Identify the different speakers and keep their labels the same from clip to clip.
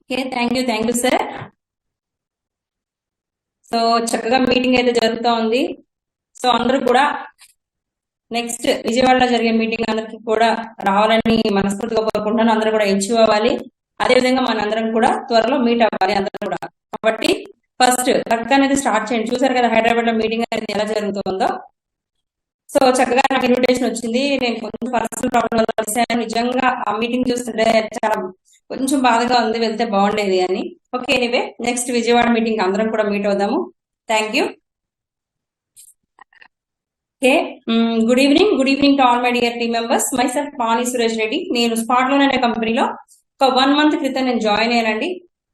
Speaker 1: Okay, thank you sir. So చక్కగా meeting అయితే జరుగుతూ ఉంది. సో అందరూ కూడా నెక్స్ట్ విజయవాడలో జరిగే మీటింగ్ అందరికి కూడా రావాలని మనస్ఫూర్తిగా కోరుకుంటున్నాను. అందరూ కూడా అచీవ్ అవ్వాలి. అదేవిధంగా మనందరం కూడా త్వరలో మీట్ అవ్వాలి అందరూ కూడా. కాబట్టి ఫస్ట్ వర్క్ అనేది స్టార్ట్ చేయండి. చూసారు కదా హైదరాబాద్ లో మీటింగ్ అనేది ఎలా జరుగుతుందో. సో చక్కగా నాకు ఇన్విటేషన్ వచ్చింది. నేను కొంచెం పర్సనల్ ప్రాబ్లం వల్ల వచ్చాను. నిజంగా ఆ మీటింగ్ చూస్తుంటే చాలా కొంచెం బాధగా ఉంది, వెళ్తే బాగుండేది అని. Okay, anyway next Vijayawada meeting అందరం కూడా మీట్ అవుదాము. Thank you. Okay, good evening to all my dear team members. Myself Pani Suresh Reddy. నేను స్పాట్ లోన్ అనే కంపెనీలో ఒక 1 month క్రితం నేను జాయిన్ అయ్యానండి.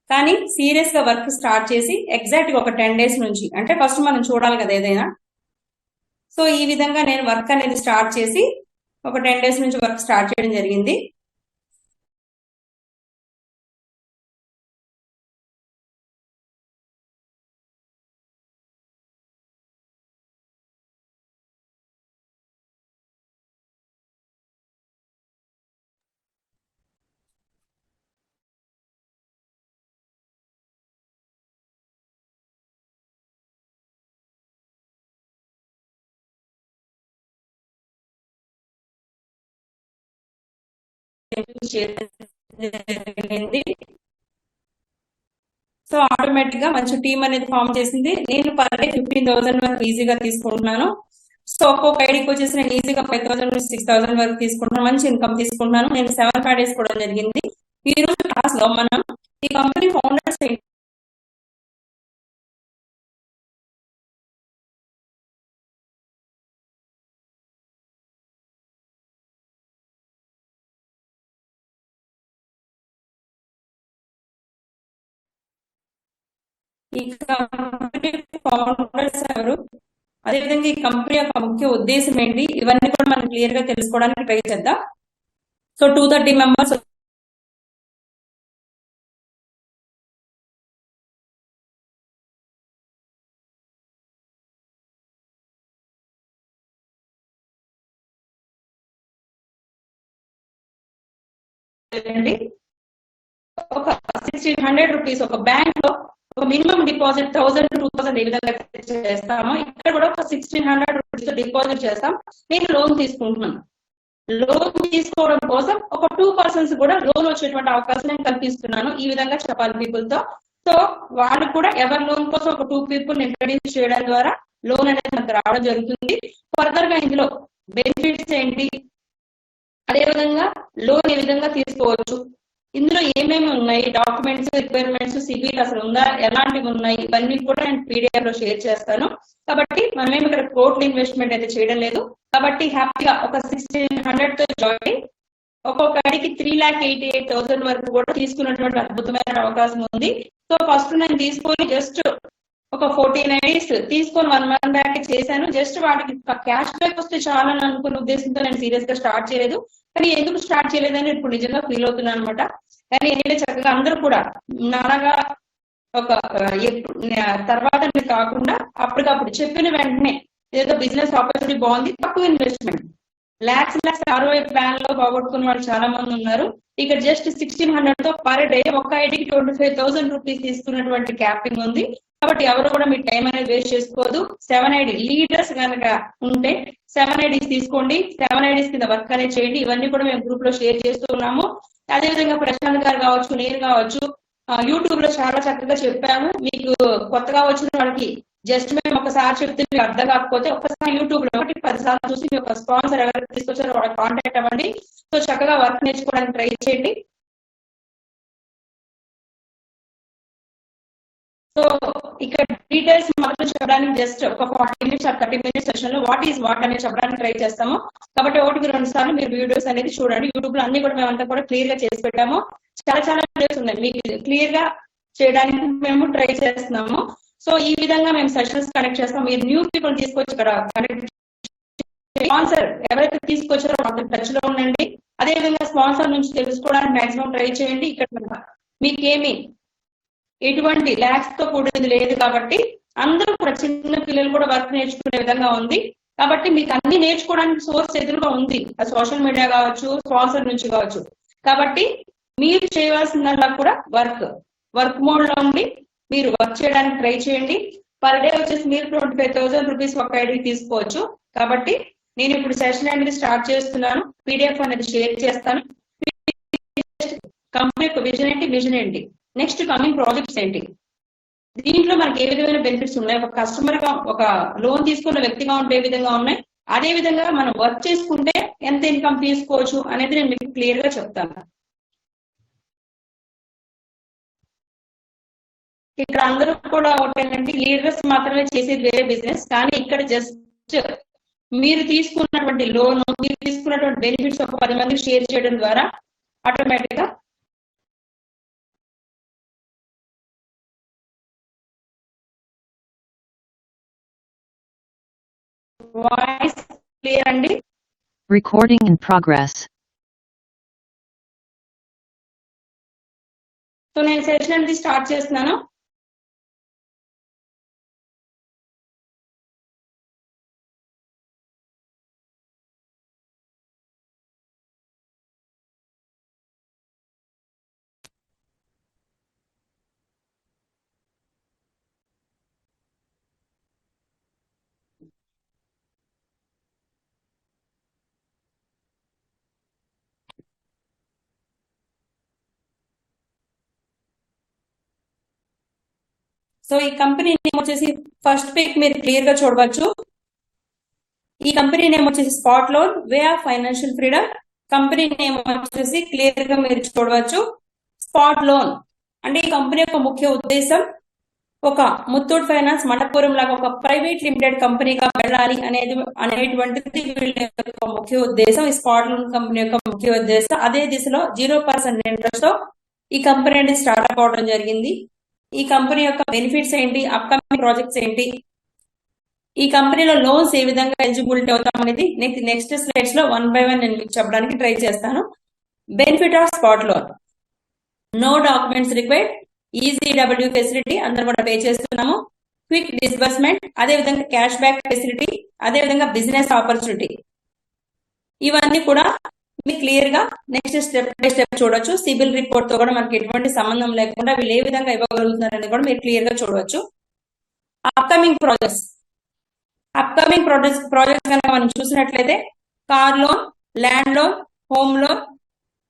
Speaker 1: కానీ సీరియస్ గా వర్క్ స్టార్ట్ చేసి ఎగ్జాక్ట్ గా ఒక 10 days నుంచి, అంటే ఫస్ట్ మనం చూడాలి కదా ఏదైనా. సో ఈ విధంగా నేను వర్క్ అనేది స్టార్ట్ చేసి ఒక 10 days నుంచి వర్క్ స్టార్ట్ చేయడం జరిగింది. సో ఆటోమేటిక్ గా మంచి టీమ్ అనేది ఫామ్ చేసింది. నేను పర్ డే 15,000 వరకు ఈజీగా తీసుకుంటున్నాను. సో ఒక్కొక్క ఐడికి వచ్చేసి నేను ఈజీగా 5,000 నుంచి 6,000 వరకు తీసుకుంటున్నాను. మంచి ఇన్కమ్ తీసుకుంటున్నాను. నేను 7 days కూడా జరిగింది. ఈ రోజు క్లాస్ లో మనం ఈ కంపెనీ ఫౌండర్స్ ఈ కంపెనీ ఫౌండర్స్ ఎవరు, అదేవిధంగా ఈ కంపెనీ యొక్క ముఖ్య ఉద్దేశం ఏంటి, ఇవన్నీ కూడా మనం క్లియర్ గా తెలుసుకోవడానికి ట్రై చేద్దాం. సో 230 members ఒక 1,600 రూపీస్ ఒక బ్యాంక్ లో ఒక మినిమం డిపాజిట్ 1,000 to 2,000 ఏ విధంగా చేస్తామో ఇక్కడ కూడా ఒక 1,600 రూపీస్ డిపాజిట్ చేస్తాం. నేను లోన్ తీసుకుంటున్నాను. లోన్ తీసుకోవడం కోసం ఒక 2 persons కూడా లోన్ వచ్చేటువంటి అవకాశం నేను కల్పిస్తున్నాను. ఈ విధంగా చెప్పాలి పీపుల్ తో. సో వాళ్ళు కూడా ఎవరి లోన్ కోసం ఒక 2 people ఇంట్రడ్యూస్ చేయడం ద్వారా లోన్ అనేది మనకు రావడం జరుగుతుంది. ఫర్దర్ గా ఇందులో బెనిఫిట్స్ ఏంటి, అదేవిధంగా లోన్ ఏ విధంగా తీసుకోవచ్చు, ఇందులో ఏమేమి ఉన్నాయి, డాక్యుమెంట్స్, రిక్వైర్మెంట్స్, సిబిల్ అసలు ఉందా, ఎలాంటివి ఉన్నాయి, ఇవన్నీ కూడా నేను పీడిఎఫ్ లో షేర్ చేస్తాను. కాబట్టి మనమేమి ఇక్కడ కోట్ల ఇన్వెస్ట్మెంట్ అయితే చేయడం లేదు. కాబట్టి హ్యాపీగా ఒక 1,600 తో జాయిన్ ఒక్కొక్క అడికి 3,88,000 వరకు కూడా తీసుకున్నటువంటి అద్భుతమైన అవకాశం ఉంది. సో ఫస్ట్ నేను తీసుకొని జస్ట్ ఒక 14 days తీసుకొని 1 month బ్యాక్ చేశాను. జస్ట్ వాటికి క్యాష్ బ్యాక్ వస్తే చాలని అనుకున్న ఉద్దేశంతో నేను సీరియస్ గా స్టార్ట్ చేయలేదు. కానీ ఎందుకు స్టార్ట్ చేయలేదని ఇప్పుడు నిజంగా ఫీల్ అవుతున్నాను అనమాట. కానీ ఏంటంటే చక్కగా అందరూ కూడా నాలాగా ఒక తర్వాత కాకుండా అప్పటికప్పుడు చెప్పిన వెంటనే ఏదో బిజినెస్ ఆపర్చునిటీ బాగుంది, తక్కువ ఇన్వెస్ట్మెంట్, లాక్స్ ROI ప్లాన్ లో పోగొట్టుకున్న వాళ్ళు చాలా మంది ఉన్నారు. ఇక్కడ జస్ట్ 1,600 తో పర్ డే ఒక ఐడికి 25,000 రూపీస్ తీసుకున్నటువంటి క్యాపింగ్ ఉంది. కాబట్టి ఎవరు కూడా మీ టైం అనేది వేస్ట్ చేసుకోవద్దు. 7 ID లీడర్స్ కనుక ఉంటే 7 IDs తీసుకోండి. 7 IDs కింద వర్క్ అనేది చేయండి. ఇవన్నీ కూడా మేము గ్రూప్ లో షేర్ చేస్తూ ఉన్నాము. అదేవిధంగా ప్రశాంత్ గారు కావచ్చు, నేను కావచ్చు, యూట్యూబ్ లో చాలా చక్కగా చెప్పాము. మీకు కొత్తగా వచ్చిన వాళ్ళకి జస్ట్ మేము ఒకసారి చెప్తే మీకు అర్థం కాకపోతే ఒకసారి యూట్యూబ్ లో 10 సార్లు చూసి మీ ఒక స్పాన్సర్ ఎవరైతే తీసుకొచ్చారో వాళ్ళకి కాంటాక్ట్ అవ్వండి. సో చక్కగా వర్క్ నేర్చుకోవడానికి ట్రై చేయండి. సో ఇక్కడ డీటెయిల్స్ మాత్రం చెప్పడానికి జస్ట్ ఒక 40 minutes 30 minutes సెషన్ లో వాట్ ఈస్ వాట్ అనేది చెప్పడానికి ట్రై చేస్తాము. కాబట్టి 1-2 సార్లు మీరు వీడియోస్ అనేది చూడండి. యూట్యూబ్ లో అన్ని కూడా మేమంతా కూడా క్లియర్ గా చేసి పెట్టాము. చాలా వీడియోస్ ఉన్నాయి, మీకు క్లియర్ గా చేయడానికి మేము ట్రై చేస్తున్నాము. సో ఈ విధంగా మేము సెషన్స్ కనెక్ట్ చేస్తాం. మీరు న్యూ పీపుల్ తీసుకొచ్చి ఇక్కడ కనెక్ట్ స్పాన్సర్ ఎవరైతే తీసుకొచ్చారో వాళ్ళతో టచ్ లో ఉండండి. అదేవిధంగా స్పాన్సర్ నుంచి తెలుసుకోవడానికి మాక్సిమం ట్రై చేయండి. ఇక్కడ మీకేమి ఎటువంటి ల్యాక్స్ తో కూడింది లేదు కాబట్టి అందరూ కూడా చిన్న పిల్లలు కూడా వర్క్ నేర్చుకునే విధంగా ఉంది. కాబట్టి మీకు అన్ని నేర్చుకోవడానికి సోర్స్ ఎదురుగా ఉంది. సోషల్ మీడియా కావచ్చు, స్పాన్సర్ నుంచి కావచ్చు. కాబట్టి మీరు చేయవలసిందల్లా కూడా వర్క్ మోడ్ లో ఉండి మీరు వర్క్ చేయడానికి ట్రై చేయండి. పర్ డే వచ్చేసి మీరు 25,000 రూపీస్ ఒక ఐడికి తీసుకోవచ్చు. కాబట్టి నేను ఇప్పుడు సెషన్ అనేది స్టార్ట్ చేస్తున్నాను. పీడిఎఫ్ అనేది షేర్ చేస్తాను. కంపెనీ యొక్క విజన్ ఏంటి, నెక్స్ట్ కమింగ్ ప్రాజెక్ట్స్ ఏంటి, దీంట్లో మనకి ఏ విధమైన బెనిఫిట్స్ ఉన్నాయి, ఒక కస్టమర్ గా ఒక లోన్ తీసుకున్న వ్యక్తిగా ఉంటే ఏ విధంగా ఉన్నాయి, అదే విధంగా మనం వర్క్ చేసుకుంటే ఎంత ఇన్కమ్ తీసుకోవచ్చు అనేది నేను మీకు క్లియర్ గా చెప్తాను. ఇక్కడ అందరూ కూడా ఒకటేంటంటే లీడర్స్ మాత్రమే చేసేది వేరే బిజినెస్, కానీ ఇక్కడ జస్ట్ మీరు తీసుకున్నటువంటి లోన్, మీరు తీసుకున్నటువంటి బెనిఫిట్స్ ఒక 10 మందికి షేర్ చేయడం ద్వారా ఆటోమేటిక్ గా వాయిస్ క్లియర్ అండి?
Speaker 2: Recording in progress.
Speaker 1: సో నేను సెషన్ అనేది స్టార్ట్ చేస్తున్నాను. సో ఈ కంపెనీ నేమ్ వచ్చేసి ఫస్ట్ పిక్ మీరు క్లియర్ గా చూడవచ్చు. ఈ కంపెనీ నేమ్ వచ్చేసి spot loan way of financial freedom. Company name వచ్చేసి క్లియర్ గా మీరు చూడవచ్చు స్పాట్ లోన్. అంటే ఈ కంపెనీ యొక్క ముఖ్య ఉద్దేశం ఒక ముత్తూట్ ఫైనాన్స్, మణపురం లాగా ఒక ప్రైవేట్ లిమిటెడ్ కంపెనీగా వెళ్ళాలి అనేటువంటిది వీళ్ళ యొక్క ముఖ్య ఉద్దేశం. ఈ స్పాట్ లోన్ కంపెనీ యొక్క ముఖ్య ఉద్దేశం. అదే దిశలో 0% ఇంట్రెస్ట్ తో ఈ కంపెనీ అనేది స్టార్ట్అప్ అవడం జరిగింది. ఈ కంపెనీ యొక్క బెనిఫిట్స్ ఏంటి, అప్కమింగ్ ప్రాజెక్ట్స్ ఏంటి, ఈ కంపెనీలో లోన్స్ ఏ విధంగా ఎలిజిబిలిటీ అవుతాం అనేది నెక్స్ట్ స్లైడ్స్ లో 1 by 1 నేను మీకు చెప్పడానికి ట్రై చేస్తాను. Benefit of spot loan: no documents required, easy W facility, అందరూ కూడా పే చేస్తున్నాము, క్విక్ డిస్బర్స్మెంట్, అదే విధంగా క్యాష్ బ్యాక్ ఫెసిలిటీ, అదే విధంగా బిజినెస్ ఆపర్చునిటీ. ఇవన్నీ కూడా మీకు క్లియర్ గా నెక్స్ట్ స్టెప్ బై స్టెప్ చూడొచ్చు. సిబిల్ రిపోర్ట్ తో కూడా మనకి ఎటువంటి సంబంధం లేకుండా వీళ్ళు ఏ విధంగా ఇవ్వగలుగుతున్నారని కూడా మీరు క్లియర్ గా చూడవచ్చు. అప్కమింగ్ ప్రాజెక్ట్స్ కనుక మనం చూసినట్లయితే car loan, land loan, home loan,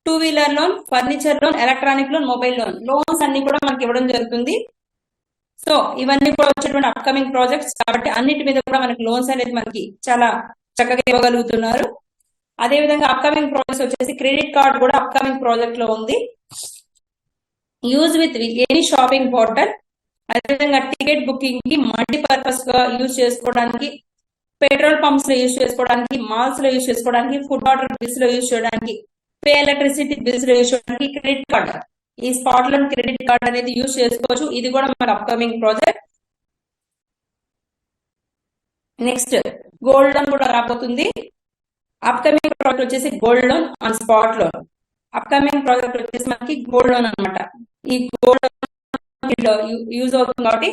Speaker 1: two wheeler loan, furniture loan, electronic loan, mobile loan, loans అన్ని కూడా మనకి ఇవ్వడం జరుగుతుంది. సో ఇవన్నీ కూడా వచ్చేటువంటి అప్కమింగ్ ప్రాజెక్ట్స్ కాబట్టి అన్నిటి మీద కూడా మనకి లోన్స్ అనేది మనకి చాలా చక్కగా ఇవ్వగలుగుతున్నారు. అదే విధంగా అప్కమింగ్ ప్రాజెక్ట్స్ వచ్చేసి క్రెడిట్ కార్డ్ కూడా అప్కమింగ్ ప్రాజెక్ట్ లో ఉంది. Use with any shopping portal, అదేవిధంగా టికెట్ బుకింగ్ కి మల్టీపర్పస్ గా యూజ్ చేసుకోవడానికి, పెట్రోల్ పంప్స్ లో యూజ్ చేసుకోవడానికి, మాల్స్ లో యూజ్ చేసుకోవడానికి, ఫుడ్ ఆర్డర్ బిల్స్ లో యూజ్ చేయడానికి, పే ఎలక్ట్రిసిటీ బిల్స్ లో యూజ్ చేయడానికి క్రెడిట్ కార్డ్, ఈ స్పాట్ లోన్ క్రెడిట్ కార్డ్ అనేది యూజ్ చేసుకోవచ్చు. ఇది కూడా మన upcoming project. Next gold loan కూడా రాబోతుంది. అప్కమింగ్ ప్రాజెక్ట్ వచ్చేసి gold loan on spot loan. Upcoming project వచ్చేసి మనకి గోల్డ్ లోన్ అనమాట. ఈ గోల్డ్ లోన్ యూజ్ అవుతుంది కాబట్టి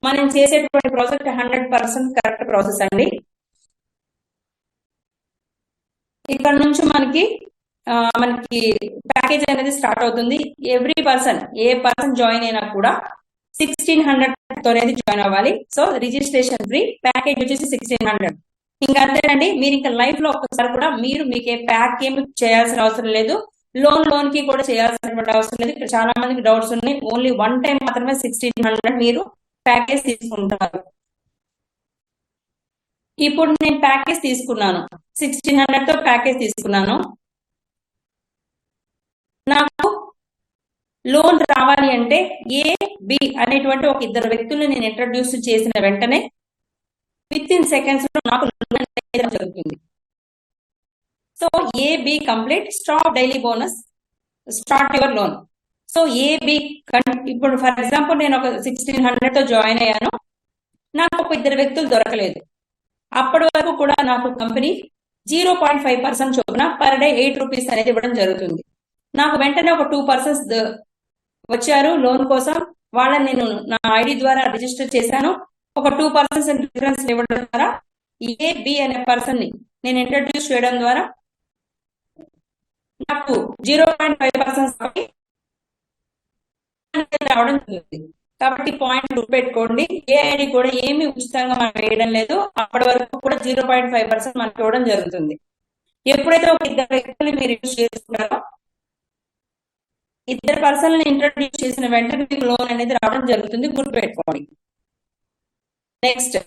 Speaker 1: మనం చేసేటువంటి ప్రాజెక్ట్ 100% కరెక్ట్ ప్రాసెస్ అండి. ఇక్కడ నుంచి మనకి ప్యాకేజ్ అనేది స్టార్ట్ అవుతుంది. ఎవ్రీ పర్సన్, ఏ పర్సన్ జాయిన్ అయినా కూడా 1600 తో అనేది జాయిన్ అవ్వాలి. సో రిజిస్ట్రేషన్ ఫ్రీ, ప్యాకేజ్ వచ్చేసి 1600. ఇంకా అంతేనండి. మీరు ఇంకా లైఫ్ లో ఒక్కసారి కూడా మీకు ప్యాక్ ఏమి చేయాల్సిన అవసరం లేదు, లోన్ కి కూడా చేయాల్సినటువంటి అవసరం లేదు. ఇక్కడ చాలా మందికి డౌట్స్ ఉన్నాయి. ఓన్లీ 1 టైం మాత్రమే 1600 మీరు ప్యాకేజ్ తీసుకుంటారు. ఇప్పుడు నేను ప్యాకేజ్ తీసుకున్నాను, 1600 తో ప్యాకేజ్ తీసుకున్నాను. నాకు లోన్ రావాలి అంటే ఏ బి అనేటువంటి ఒక 2 వ్యక్తులను నేను ఇంట్రడ్యూస్ చేసిన వెంటనే విత్ ఇన్ సెకండ్స్ లో నాకు లోన్ అనేది జరుగుతుంది. So A B complete, stop daily bonus, start your loan. So A B ఇప్పుడు ఫర్ ఎగ్జాంపుల్ నేను ఒక 1600 తో జాయిన్ అయ్యాను, నాకు ఒక 2 వ్యక్తులు దొరకలేదు. అప్పటి వరకు కూడా నాకు కంపెనీ 0.5% చొప్పున పర్ డే 8 రూపీస్ అనేది ఇవ్వడం జరుగుతుంది. నాకు వెంటనే ఒక 2 పర్సన్స్ వచ్చారు లోన్ కోసం, వాళ్ళని నేను నా ఐడి ద్వారా రిజిస్టర్ చేశాను. ఒక 2 పర్సన్స్ రిఫరెన్స్ ఇవ్వడం ద్వారా ఏ బి అనే పర్సన్ ని నేను ఇంట్రడ్యూస్ చేయడం ద్వారా నాకు 0.5% రావడం జరుగుతుంది. కాబట్టి పాయింట్ గుర్తుపెట్టుకోండి, ఏ ఐడి కూడా ఏమి ఉచితంగా మనం వేయడం లేదు. అప్పటి వరకు కూడా 0.5% మనకి ఇవ్వడం జరుగుతుంది. ఎప్పుడైతే ఒక ఇద్దరు వ్యక్తులు మీరు యూజ్ చేసుకుంటారో, ఇద్దరు పర్సన్లను ఇంట్రొడ్యూస్ చేసిన వెంటనే మీకు లోన్ అనేది రావడం జరుగుతుంది, గుర్తుపెట్టుకోండి. Next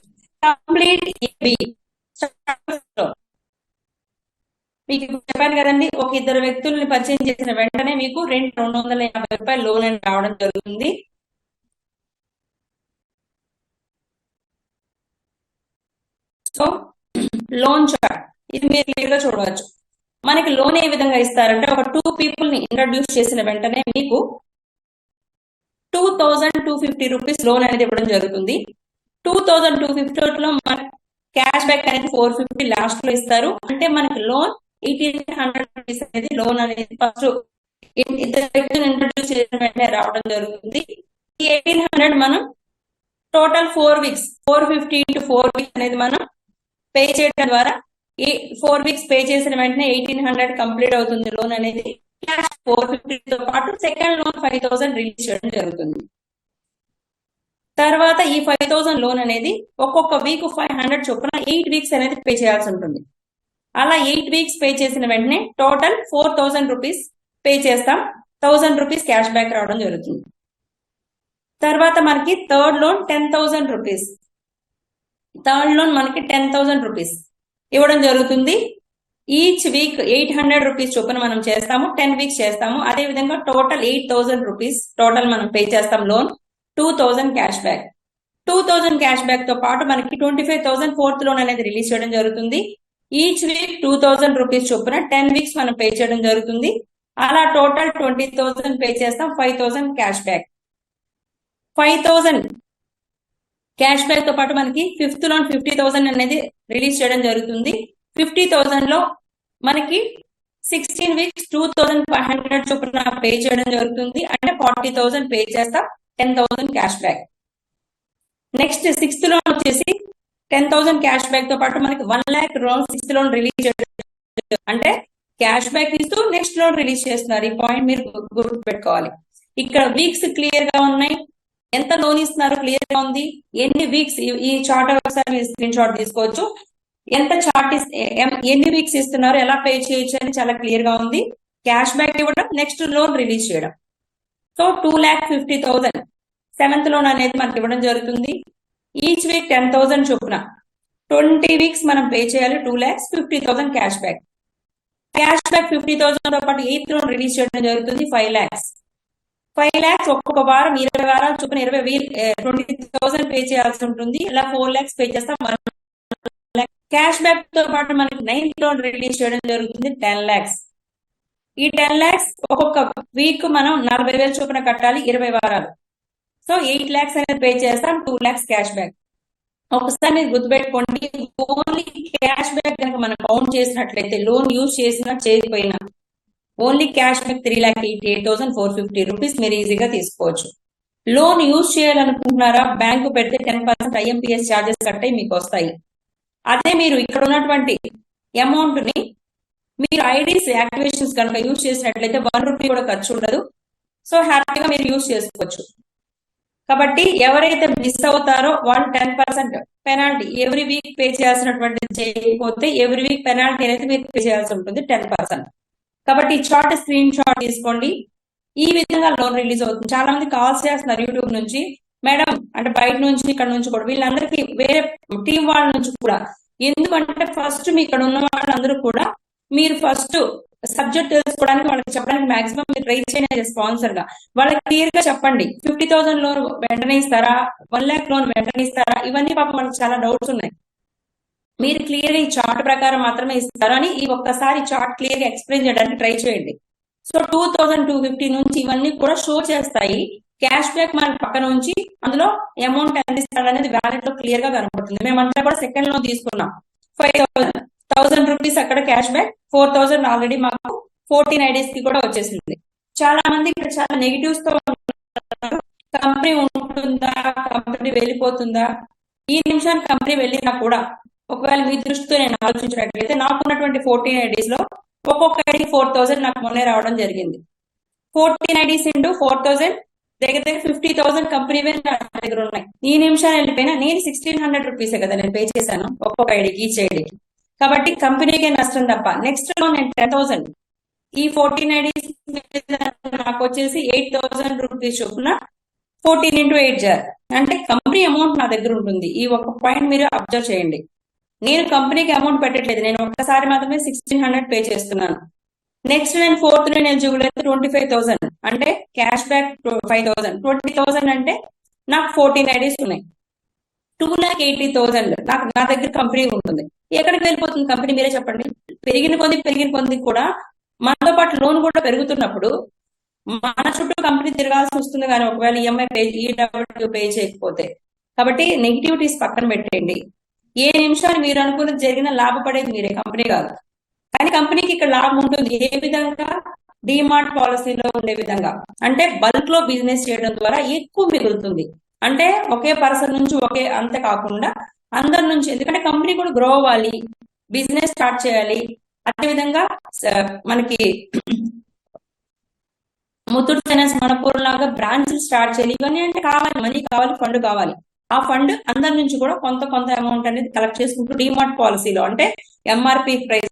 Speaker 1: complete AB. మీకు చెప్పాను కదండి, ఒక ఇద్దరు వ్యక్తుల్ని పరిచయం చేసిన వెంటనే మీకు 250 రూపాయలు లోన్ అని రావడం జరుగుతుంది. సో లోన్ చార్ట్ ఇది మీరు క్లియర్ గా చూడవచ్చు. మనకి లోన్ ఏ విధంగా ఇస్తారంటే, ఒక 2 people ని ఇంట్రడ్యూస్ చేసిన వెంటనే మీకు 2250 రూపీస్ లోన్ అనేది ఇవ్వడం జరుగుతుంది. 2250 లో మన క్యాష్ బ్యాక్ అనేది 450 లాస్ట్ లో ఇస్తారు. అంటే మనకి లోన్ 1800 రూపీస్ అనేది లోన్ అనేది ఫస్ట్ ఇద్దరు వ్యక్తులు ఇంట్రడ్యూస్ చేసిన వెంటనే రావడం జరుగుతుంది. ఈ 1800 మనం టోటల్ 4 weeks 450 into 4 weeks అనేది మనం పే చేయడం ద్వారా ఈ 4 weeks పే చేసిన వెంటనే 1800 కంప్లీట్ అవుతుంది లోన్ అనేది. క్యాష్ 450 తో పాటు సెకండ్ లోన్ 5000 రిలీజ్ చేయడం జరుగుతుంది. తర్వాత ఈ 5000 లోన్ అనేది ఒక్కొక్క వీక్ 500 చొప్పున 8 weeks అనేది పే చేయాల్సి ఉంటుంది. అలా 8 weeks పే చేసిన వెంటనే టోటల్ 4000 రూపీస్ పే చేస్తాం. 1000 రూపీస్ క్యాష్ బ్యాక్ రావడం జరుగుతుంది. తర్వాత మనకి third loan 10,000 rupees. Third loan మనకి 10,000 రూపీస్ ఇవ్వడం జరుగుతుంది. ఈచ్ వీక్ 800 రూపీస్ చొప్పున మనం చేస్తాము, 10 weeks చేస్తాము. అదే విధంగా టోటల్ 8,000 రూపీస్ టోటల్ మనం పే చేస్తాం loan. 2,000 cash back. 2,000 cash back తో పాటు మనకి 25,000 ఫోర్త్ లోన్ అనేది రిలీజ్ చేయడం జరుగుతుంది. ఈచ్ వీక్ 2,000 రూపీస్ చొప్పున 10 weeks మనం పే చేయడం జరుగుతుంది. అలా టోటల్ 20,000 పే చేస్తాం. 5,000 క్యాష్ బ్యాక్. 5,000 క్యాష్ బ్యాక్ తో పాటు మనకి ఫిఫ్త్ లోన్ 50,000 అనేది రిలీజ్ చేయడం జరుగుతుంది. 50,000 లో మనకి 16 weeks 2,500 చొప్పున పే చేయడం జరుగుతుంది. అంటే 40,000 పే చేస్తాం. 10,000 cash back. Next sixth loan వచ్చేసి 10,000 క్యాష్ బ్యాక్ తో పాటు మనకి 1 lakh loan sixth loan release చేయడం. అంటే క్యాష్ బ్యాక్ ఇస్తూ నెక్స్ట్ లోన్ రిలీజ్ చేస్తున్నారు. ఈ పాయింట్ మీరు గుర్తు పెట్టుకోవాలి. ఇక్కడ వీక్స్ క్లియర్ గా ఉన్నాయి, ఎంత లోన్ ఇస్తున్నారు క్లియర్ గా ఉంది, ఎన్ని వీక్స్ ఈ చార్ట్ ఒకసారి స్క్రీన్ షాట్ తీసుకోవచ్చు. ఎంత చార్ట్ ఎన్ని వీక్స్ ఇస్తున్నారు, ఎలా పే చేయొచ్చు అని చాలా క్లియర్ గా ఉంది. క్యాష్ బ్యాక్ ఇవ్వడం, నెక్స్ట్ లోన్ రిలీజ్ చేయడం. సో 2,50,000 సెవెంత్ లోన్ అనేది మనకి ఇవ్వడం జరుగుతుంది. ఈచ్ వీక్ 10,000 చొప్పున 20 weeks మనం పే చేయాలి. 2,50,000 క్యాష్ బ్యాక్. క్యాష్ బ్యాక్ 50,000 తో పాటు ఎయిత్ లోన్ రిలీజ్ చేయడం జరుగుతుంది. 5 lakhs. 5 lakhs ఒక్కొక్క వారం 20 వారాలు చొప్పున 20,000 పే చేయాల్సి ఉంటుంది. ఇలా 4 lakhs పే చేస్తాం. 1 lakh క్యాష్ బ్యాక్ తో పాటు మనకి 9th లోన్ రిలీజ్ చేయడం జరుగుతుంది. 10 lakhs. ఈ 10 lakhs ఒక్కొక్క వీక్ మనం 40,000 చొప్పున కట్టాలి 20 వారాలు. సో 8 lakhs అనేది పే చేస్తాం. 2 lakhs క్యాష్ బ్యాక్. ఒకసారి మీరు గుర్తుపెట్టుకోండి, ఓన్లీ క్యాష్ బ్యాక్ కనుక మనం కౌంట్ చేసినట్లయితే లోన్ యూజ్ చేసినా చేయకపోయినా ఓన్లీ క్యాష్ బ్యాక్ 3,88,450 రూపీస్ మీరు ఈజీగా తీసుకోవచ్చు. లోన్ యూజ్ చేయాలనుకుంటున్నారా, బ్యాంకు పెడితే 10% IMPS ఛార్జెస్ కట్టాయి మీకు వస్తాయి. అదే మీరు ఇక్కడ ఉన్నటువంటి అమౌంట్ ని మీరు ఐడీస్ యాక్టివేషన్స్ కనుక యూజ్ చేసినట్లయితే 1 రూపీ కూడా ఖర్చు ఉండదు. సో హ్యాపీగా మీరు యూజ్ చేసుకోవచ్చు. కాబట్టి ఎవరైతే మిస్ అవుతారో వాళ్ళు 10% పెనాల్టీ ఎవ్రీ వీక్ పే చేయాల్సినటువంటి చేయకపోతే ఎవ్రీ వీక్ పెనాల్టీ అనేది మీరు పే చేయాల్సి ఉంటుంది 10%. కాబట్టి ఈ చార్ట్ స్క్రీన్ షాట్ తీసుకోండి. ఈ విధంగా లోన్ రిలీజ్ అవుతుంది. చాలా మంది కాల్స్ చేస్తున్నారు యూట్యూబ్ నుంచి, మేడం అంటే బయట నుంచి ఇక్కడ నుంచి కూడా, వీళ్ళందరికీ వేరే టీం వాళ్ళ నుంచి కూడా. ఎందుకంటే ఫస్ట్ మీ ఇక్కడ ఉన్న వాళ్ళందరూ కూడా మీరు ఫస్ట్ సబ్జెక్ట్ తెలుసుకోవడానికి వాళ్ళకి చెప్పడానికి మాక్సిమం మీరు ట్రై చేయండి. స్పాన్సర్ గా వాళ్ళకి క్లియర్ గా చెప్పండి. 50,000 లోన్ వెంటనే ఇస్తారా, 1 lakh లోన్ వెంటనే ఇస్తారా, ఇవన్నీ పాపం వాళ్ళకి చాలా డౌట్స్ ఉన్నాయి. మీరు క్లియర్ గా ఈ చార్ట్ ప్రకారం మాత్రమే ఇస్తారు అని ఈ ఒక్కసారి చార్ట్ క్లియర్ గా ఎక్స్ప్లెయిన్ చేయడానికి ట్రై చేయండి. సో 2,250 నుంచి ఇవన్నీ కూడా షో చేస్తాయి. క్యాష్ బ్యాక్ మన పక్కన ఉంచి అందులో అమౌంట్ ఎంత ఇస్తాడు అనేది వ్యాలెట్ లో క్లియర్ గా కనబడుతుంది. మేమంతా కూడా సెకండ్ లోన్ తీసుకున్నాం. 5,000 రూపీస్ అక్కడ క్యాష్ బ్యాక్, 4,000 ఆల్రెడీ మాకు 14 IDs కి కూడా వచ్చేసింది. చాలా మంది ఇక్కడ చాలా నెగిటివ్స్ తో కంపెనీ ఉంటుందా, కంపెనీ వెళ్ళిపోతుందా. ఈ నిమిషానికి కంపెనీ వెళ్ళినా కూడా ఒకవేళ మీ దృష్టితో నేను ఆలోచించినట్లయితే నాకున్నటువంటి 14 IDs లో ఒక్కొక్క ఐడి 4,000 నాకు మొన్నే రావడం జరిగింది. 14 IDs into 4,000 దగ్గర దగ్గర 50,000 కంపెనీ నా దగ్గర ఉన్నాయి. ఈ నిమిషాలు వెళ్ళిపోయినా నేను 1,600 రూపీసే కదా నేను పే చేశాను ఒక్కొక్క ఐడికి, ఈచ్ ఐడికి. కాబట్టి కంపెనీకే నష్టం తప్ప. నెక్స్ట్ లో నేను 10,000 ఈ 14 ఐడీస్ నాకు వచ్చేసి 8,000 రూపీస్ చొప్పున 14 into 8 అంటే కంపెనీ అమౌంట్ నా దగ్గర ఉంటుంది. ఈ ఒక్క పాయింట్ మీరు అబ్జర్వ్ చేయండి. నేను కంపెనీకి అమౌంట్ పెట్టట్లేదు, నేను ఒక్కసారి మాత్రమే 1,600 పే చేస్తున్నాను. నెక్స్ట్ నేను 4th నేను ఎలిజిబుల్ అయితే 25,000 అంటే క్యాష్ బ్యాక్ 5,000. 20,000 అంటే నాకు 14 ఐడీస్ ఉన్నాయి. 2,80,000 నాకు నా దగ్గర కంపెనీ ఉంటుంది. ఎక్కడికి వెళ్ళిపోతుంది కంపెనీ మీరే చెప్పండి. పెరిగిన కొద్ది కూడా మనతో పాటు లోన్ కూడా పెరుగుతున్నప్పుడు మన చుట్టూ కంపెనీ తిరగాల్సి వస్తుంది కానీ ఒకవేళ ఈఎంఐ పే చేయకపోతే. కాబట్టి నెగిటివిటీస్ పక్కన పెట్టేయండి. ఏ నిమిషాలు మీరు అనుకున్నది జరిగిన లాభపడేది మీరే, కంపెనీ కాదు. కానీ కంపెనీకి ఇక్కడ లాభం ఉంటుంది. ఏ విధంగా? డిమార్ట్ పాలసీలో ఉండే విధంగా, అంటే బల్క్ లో బిజినెస్ చేయడం ద్వారా ఎక్కువ మిగులుతుంది. అంటే ఒకే పర్సన్ నుంచి అంతే కాకుండా అందరి నుంచి, ఎందుకంటే కంపెనీ కూడా గ్రో అవ్వాలి, బిజినెస్ స్టార్ట్ చేయాలి. అదేవిధంగా మనకి ముత్తూట్ ఫైనాన్స్, మనపూర్ లాగా బ్రాంచ్ స్టార్ట్ చేయాలి. ఇవన్నీ అంటే కావాలి, మనీ కావాలి, ఫండ్ కావాలి. ఆ ఫండ్ అందరి నుంచి కూడా కొంత అమౌంట్ అనేది కలెక్ట్ చేసుకుంటూ డిమార్ట్ పాలసీలో అంటే ఎంఆర్పి ప్రైస్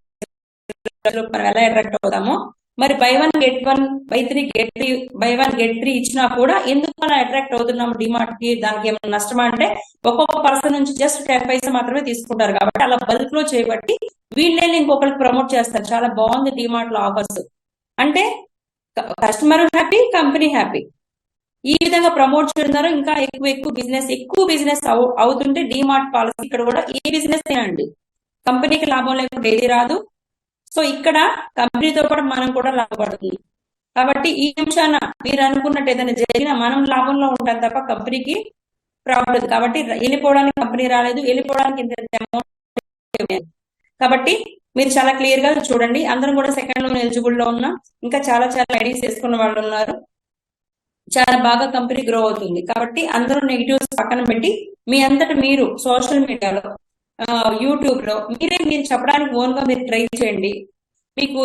Speaker 1: మనం ఎలా అట్రాక్ట్ అవుతామో, మరి by 1 get 1 by 3 get 3 by 1 get 3 ఇచ్చినా కూడా ఎందుకు అలా అట్రాక్ట్ అవుతున్నాము డిమార్ట్ కి? దానికి ఏమైనా నష్టమా అంటే ఒక్కొక్క పర్సన్ నుంచి జస్ట్ 10 పైసా మాత్రమే తీసుకుంటారు. కాబట్టి అలా బల్క్ లో చేయబట్టి వీళ్ళే ఇంకొకరికి ప్రమోట్ చేస్తారు. చాలా బాగుంది డిమార్ట్ లో ఆఫర్స్. అంటే కస్టమర్ హ్యాపీ, కంపెనీ హ్యాపీ. ఈ విధంగా ప్రమోట్ చేయడం ఇంకా ఎక్కువ బిజినెస్ అవుతుంటే డిమార్ట్ పాలసీ ఇక్కడ కూడా ఏ బిజినెస్ అండి కంపెనీకి లాభం లేకుండా ఏది రాదు. సో ఇక్కడ కంపెనీతో పాటు మనం కూడా లాభపడుతుంది. కాబట్టి ఈ నిమిషాన మీరు అనుకున్నట్టు ఏదైనా జరిగినా మనం లాభంలో ఉంటాం తప్ప కంపెనీకి ప్రాబ్లం. కాబట్టి వెళ్ళిపోవడానికి కంపెనీ రాలేదు, వెళ్ళిపోవడానికి ఇంత అమౌంట్. కాబట్టి మీరు చాలా క్లియర్ గా చూడండి. అందరం కూడా సెకండ్ లోన్ ఎలిజిబుల్ లో ఉన్నాం. ఇంకా చాలా ఐడీస్ చేసుకున్న వాళ్ళు ఉన్నారు. చాలా బాగా కంపెనీ గ్రో అవుతుంది. కాబట్టి అందరూ నెగిటివ్స్ పక్కన పెట్టి మీ అంతటా మీరు సోషల్ మీడియాలో, యూట్యూబ్ లో మీరు చెప్పడానికి ఓన్ గా మీరు ట్రై చేయండి. మీకు